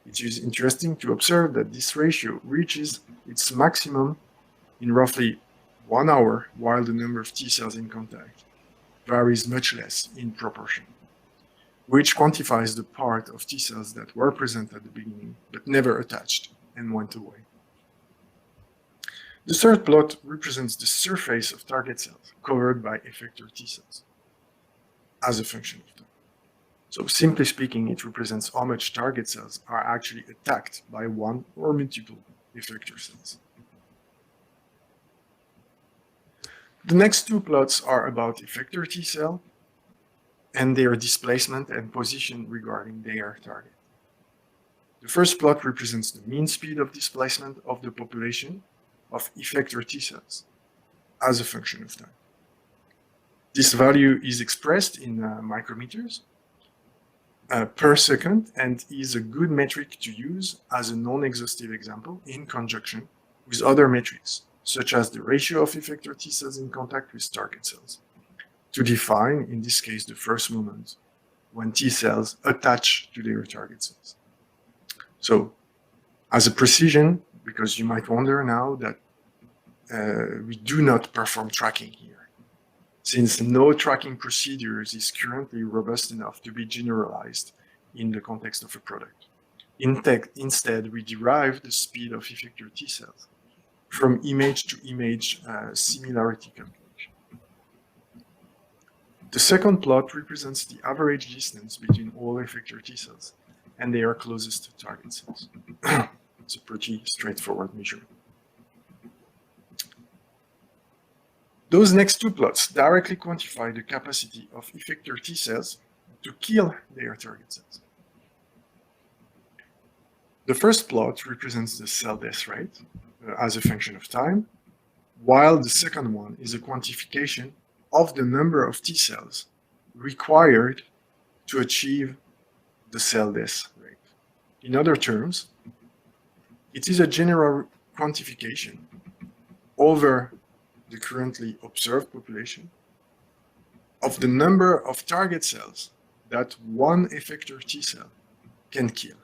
Speaker 2: It is interesting to observe that this ratio reaches its maximum in roughly 1 hour, while the number of T cells in contact varies much less in proportion, which quantifies the part of T cells that were present at the beginning but never attached and went away. The third plot represents the surface of target cells covered by effector T cells as a function of time. So simply speaking, it represents how much target cells are actually attacked by one or multiple effector cells. The next two plots are about effector T cell and their displacement and position regarding their target. The first plot represents the mean speed of displacement of the population of effector T cells as a function of time. This value is expressed in micrometers per second and is a good metric to use as a non-exhaustive example in conjunction with other metrics, such as the ratio of effector T cells in contact with target cells, to define, in this case, the first moment when T cells attach to their target cells. So, as a precision, because you might wonder now that we do not perform tracking here, since no tracking procedures is currently robust enough to be generalized in the context of a product. Instead, we derive the speed of effector T cells from image-to-image similarity calculation. The second plot represents the average distance between all effector T cells and their closest target cells. It's a pretty straightforward measurement. Those next two plots directly quantify the capacity of effector T cells to kill their target cells. The first plot represents the cell death rate as a function of time, while the second one is a quantification of the number of T cells required to achieve the cell death rate. In other terms, it is a general quantification over the currently observed population of the number of target cells that one effector T cell can kill.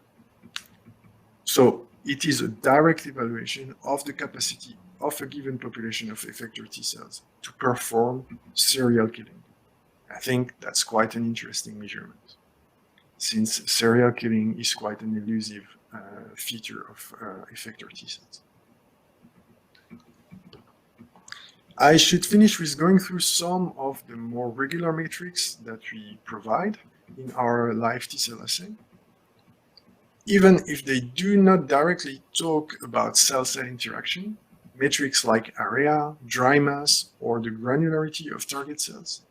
Speaker 2: So it is a direct evaluation of the capacity of a given population of effector T cells to perform serial killing. I think that's quite an interesting measurement, since serial killing is quite an elusive feature of effector T cells. I should finish with going through some of the more regular metrics that we provide in our live T cell assay. Even if they do not directly talk about cell-cell interaction, metrics like area, dry mass, or the granularity of target cells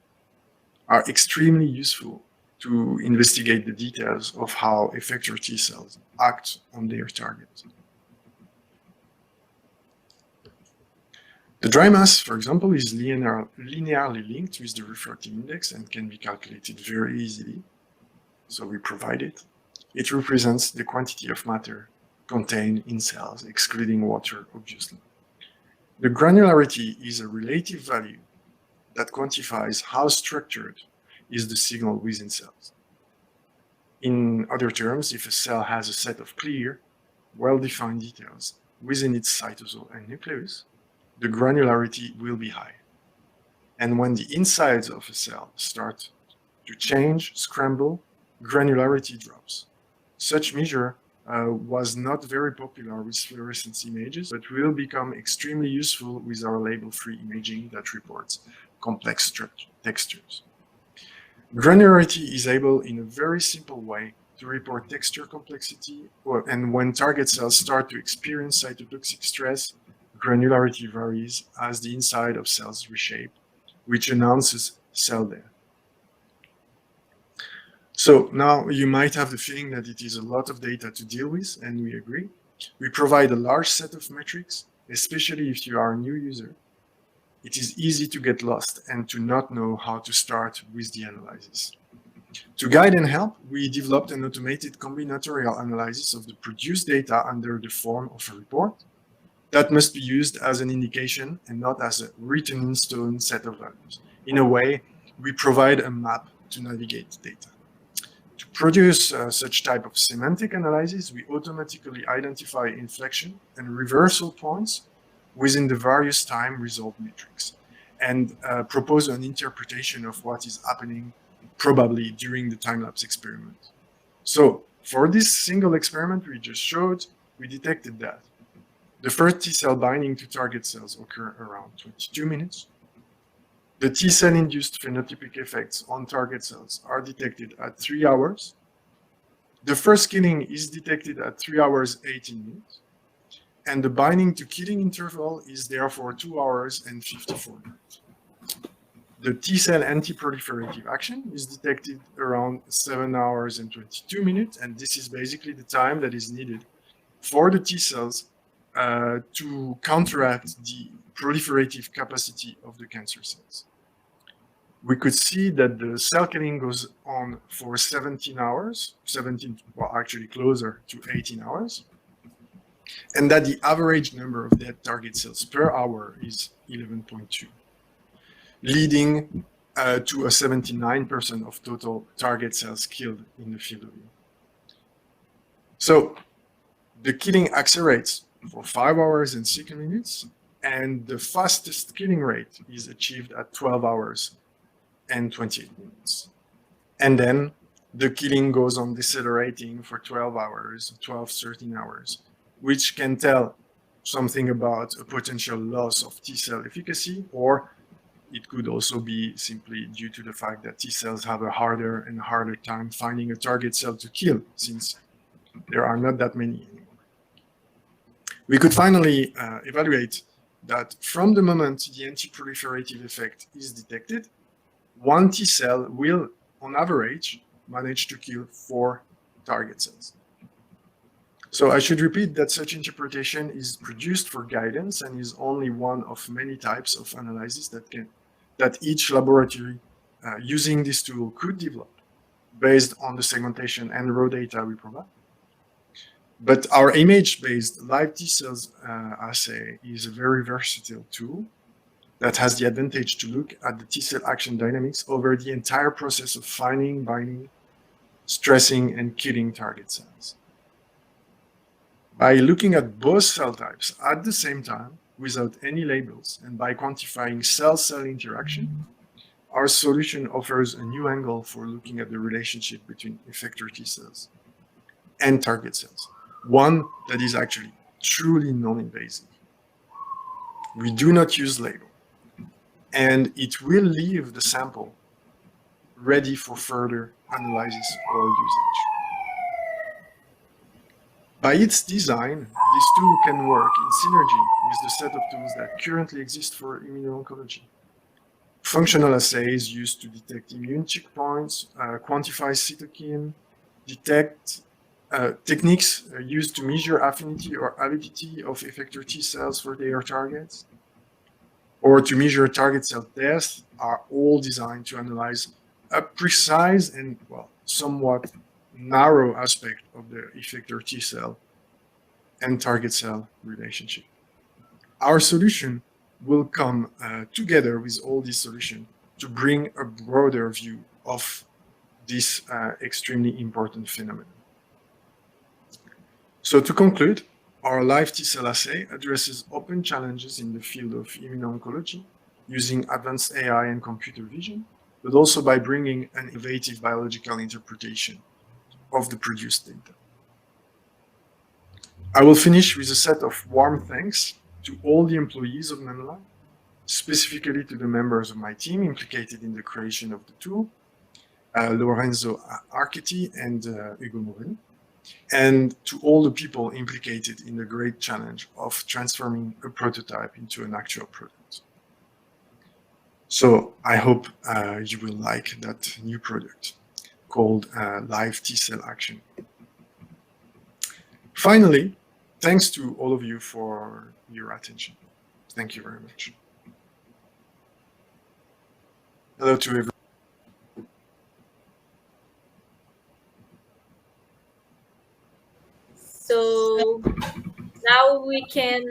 Speaker 2: are extremely useful to investigate the details of how effector T cells act on their target. The dry mass, for example, is linearly linked with the refractive index and can be calculated very easily. So we provide it. It represents the quantity of matter contained in cells, excluding water, obviously. The granularity is a relative value that quantifies how structured is the signal within cells. In other terms, if a cell has a set of clear, well-defined details within its cytosol and nucleus, the granularity will be high. And when the insides of a cell start to change, scramble, granularity drops. Such measure was not very popular with fluorescence images, but will become extremely useful with our label-free imaging that reports complex textures. Granularity is able in a very simple way to report texture complexity, and when target cells start to experience cytotoxic stress, granularity varies as the inside of cells reshape, which announces cell death. So now you might have the feeling that it is a lot of data to deal with, and we agree. We provide a large set of metrics, especially if you are a new user. It is easy to get lost and to not know how to start with the analysis. To guide and help, we developed an automated combinatorial analysis of the produced data under the form of a report that must be used as an indication and not as a written in stone set of values. In a way, we provide a map to navigate the data. To produce such type of semantic analysis, we automatically identify inflection and reversal points within the various time result metrics and propose an interpretation of what is happening probably during the time-lapse experiment. So for this single experiment we just showed, we detected that the first T-cell binding to target cells occur around 22 minutes. The T-cell induced phenotypic effects on target cells are detected at 3 hours. The first killing is detected at 3 hours 18 minutes. And the binding to killing interval is therefore 2 hours and 54 minutes. The T-cell anti-proliferative action is detected around 7 hours and 22 minutes, and this is basically the time that is needed for the T-cells to counteract the proliferative capacity of the cancer cells. We could see that the cell killing goes on for 17 hours, well, actually closer to 18 hours, and that the average number of dead target cells per hour is 11.2, leading to a 79% of total target cells killed in the field of view. So the killing accelerates for 5 hours and 6 minutes, and the fastest killing rate is achieved at 12 hours and 28 minutes. And then the killing goes on decelerating for 12 hours, 12, 13 hours, which can tell something about a potential loss of T-cell efficacy, or it could also be simply due to the fact that T-cells have a harder and harder time finding a target cell to kill, since there are not that many anymore. We could finally evaluate that from the moment the anti-proliferative effect is detected, one T-cell will, on average, manage to kill 4 target cells. So I should repeat that such interpretation is produced for guidance and is only one of many types of analysis that each laboratory using this tool could develop based on the segmentation and raw data we provide. But our image-based live T-cells assay is a very versatile tool that has the advantage to look at the T-cell action dynamics over the entire process of finding, binding, stressing, and killing target cells. By looking at both cell types at the same time, without any labels, and by quantifying cell-cell interaction, our solution offers a new angle for looking at the relationship between effector T-cells and target cells, one that is actually truly non-invasive. We do not use label, and it will leave the sample ready for further analysis or usage. By its design, this tool can work in synergy with the set of tools that currently exist for immuno-oncology. Functional assays used to detect immune checkpoints, quantify cytokine, detect techniques used to measure affinity or avidity of effector T cells for their targets, or to measure target cell death are all designed to analyze a precise and, well, somewhat narrow aspect of the effector T cell and target cell relationship. Our solution will come together with all these solutions to bring a broader view of this extremely important phenomenon. So to conclude, our live T-cell assay addresses open challenges in the field of immuno-oncology using advanced AI and computer vision, but also by bringing an innovative biological interpretation of the produced data. I will finish with a set of warm thanks to all the employees of NanoLive, specifically to the members of my team implicated in the creation of the tool, Lorenzo Archetti and Hugo Morin, and to all the people implicated in the great challenge of transforming a prototype into an actual product. So I hope you will like that new product called Live T-cell Action. Finally, thanks to all of you for your attention. Thank you very much. Hello to everyone.
Speaker 3: So now we can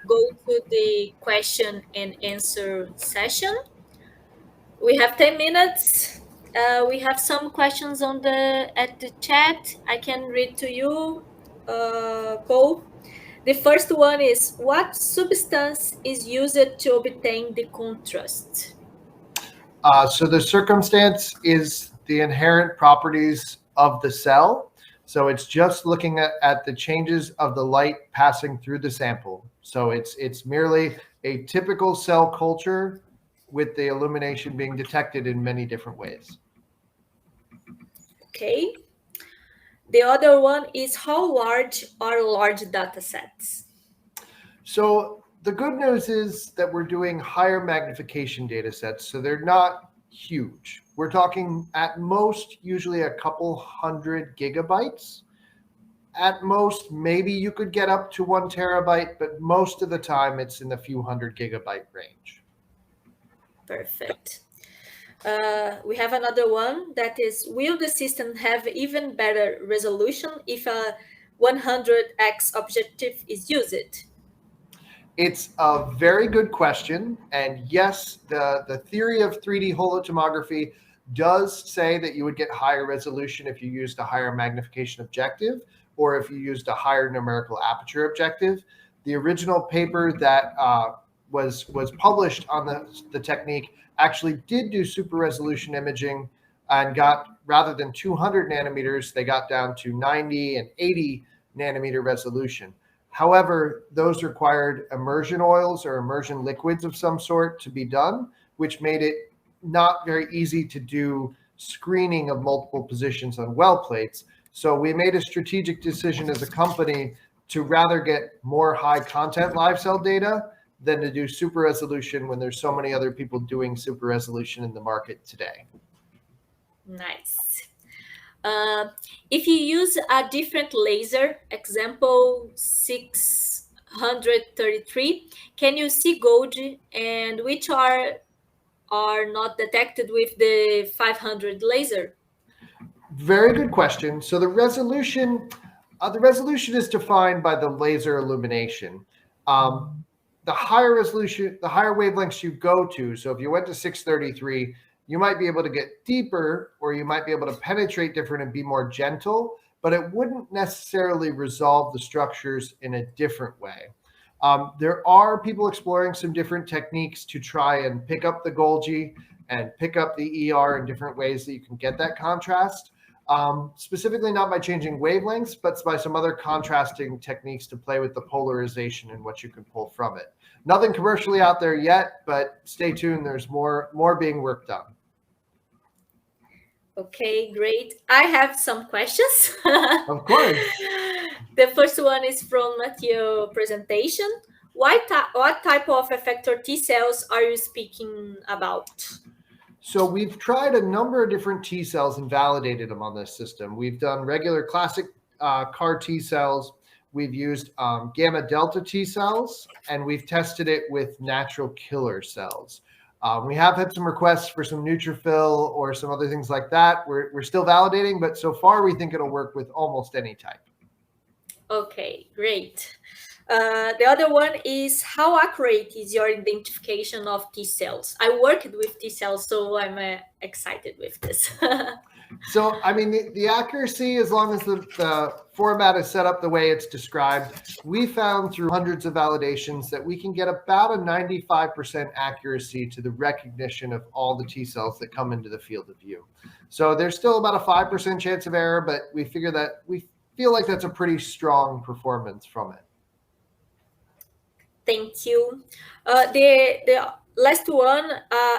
Speaker 3: go to the question and answer session. We have 10 minutes. We have some questions at the chat. I can read to you, Paul. The first one is, what substance is used to obtain the contrast?
Speaker 1: So the circumstance is the inherent properties of the cell. So it's just looking at the changes of the light passing through the sample. So it's merely a typical cell culture with the illumination being detected in many different ways.
Speaker 3: Okay. The other one is, how large are large data sets?
Speaker 1: So the good news is that we're doing higher magnification data sets, so they're not huge. We're talking at most usually a couple 100 gigabytes. At most, maybe you could get up to 1 terabyte, but most of the time it's in the few 100 gigabyte range.
Speaker 3: Perfect. We have another one that is, will the system have even better resolution if a 100x objective is used?
Speaker 1: It's a very good question. And yes, the theory of 3D holotomography does say that you would get higher resolution if you used a higher magnification objective or if you used a higher numerical aperture objective. The original paper that was published on the technique actually did do super resolution imaging and got, rather than 200 nanometers, they got down to 90 and 80 nanometer resolution. However, those required immersion oils or immersion liquids of some sort to be done, which made it not very easy to do screening of multiple positions on well plates. So we made a strategic decision as a company to rather get more high content live cell data than to do super resolution when there's so many other people doing super resolution in the market today.
Speaker 3: Nice. If you use a different laser, example 633, can you see gold, and which are not detected with the 500 laser?
Speaker 1: Very good question. So the resolution is defined by the laser illumination. The higher resolution, the higher wavelengths you go to. So if you went to 633, you might be able to get deeper, or you might be able to penetrate different and be more gentle, but it wouldn't necessarily resolve the structures in a different way. There are people exploring some different techniques to try and pick up the Golgi and pick up the ER in different ways that you can get that contrast. Specifically not by changing wavelengths, but by some other contrasting techniques to play with the polarization and what you can pull from it. Nothing commercially out there yet, but stay tuned. There's more being worked on.
Speaker 3: Okay, great. I have some questions.
Speaker 1: Of course.
Speaker 3: The first one is from Matthew's presentation. What type of effector T cells are you speaking about?
Speaker 1: So we've tried a number of different T cells and validated them on this system. We've done regular classic CAR T cells. We've used gamma delta T cells, and we've tested it with natural killer cells. We have had some requests for some neutrophil or some other things like that. We're still validating, but so far we think it'll work with almost any type.
Speaker 3: Okay, great. The other one is, how accurate is your identification of T cells? I worked with T cells, so I'm excited with this.
Speaker 1: So, I mean, the accuracy, as long as the format is set up the way it's described, we found through hundreds of validations that we can get about a 95% accuracy to the recognition of all the T cells that come into the field of view. So there's still about a 5% chance of error, but we figure that we feel like that's a pretty strong performance from it.
Speaker 3: Thank you. The last one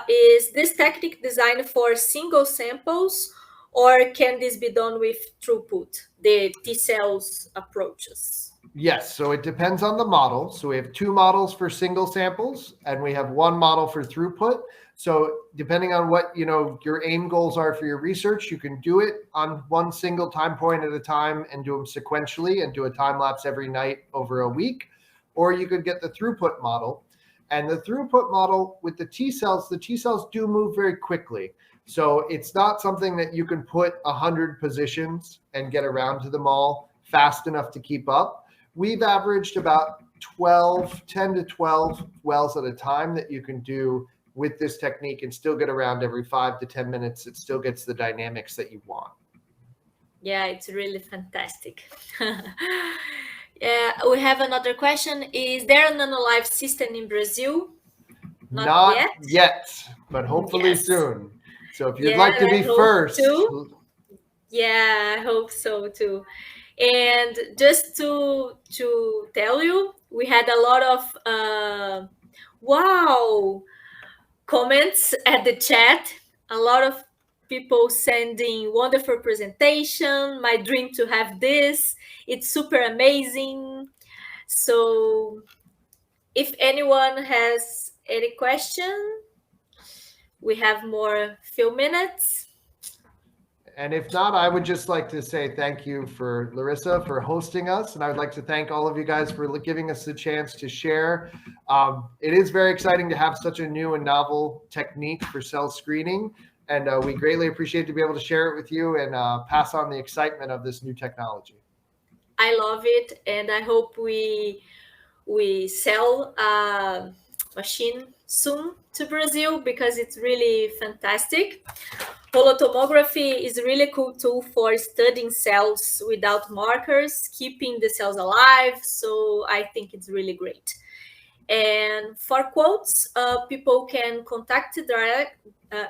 Speaker 3: is this technique designed for single samples, or can this be done with throughput, the T cells approaches?
Speaker 1: Yes, so it depends on the model. So we have 2 models for single samples, and we have 1 model for throughput. So depending on what your aim goals are for your research, you can do it on 1 single time point at a time and do them sequentially and do a time lapse every night over a week, or you could get the throughput model. And the throughput model with the T cells do move very quickly. So it's not something that you can put 100 positions and get around to them all fast enough to keep up. We've averaged about 10 to 12 wells at a time that you can do with this technique and still get around every 5 to 10 minutes. It still gets the dynamics that you want.
Speaker 3: Yeah, it's really fantastic. Yeah, we have another question. Is there a NanoLive system in Brazil?
Speaker 1: Not yet, but hopefully soon. So if you'd like to be first.
Speaker 3: Yeah, I hope so too. And just to tell you, we had a lot of wow comments at the chat. A lot of people sending wonderful presentation. My dream to have this. It's super amazing. So if anyone has any question, we have more few minutes.
Speaker 1: And if not, I would just like to say thank you for Larissa for hosting us. And I would like to thank all of you guys for giving us the chance to share. It is very exciting to have such a new and novel technique for cell screening. And we greatly appreciate to be able to share it with you and pass on the excitement of this new technology.
Speaker 3: I love it. And I hope we sell a machine soon to Brazil, because it's really fantastic. Holotomography is a really cool tool for studying cells without markers, keeping the cells alive. So I think it's really great. And for quotes, people can contact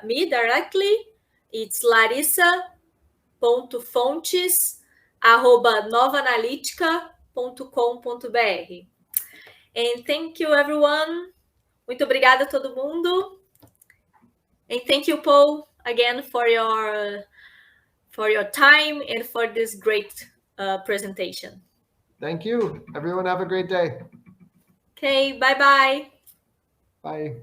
Speaker 3: me directly. It's larissa.fontes@novanalitica.com.br. And thank you, everyone. Muito obrigada a todo mundo. And thank you, Paul, again for your time and for this great presentation.
Speaker 1: Thank you. Everyone have a great day.
Speaker 3: Okay, bye-bye.
Speaker 1: Bye.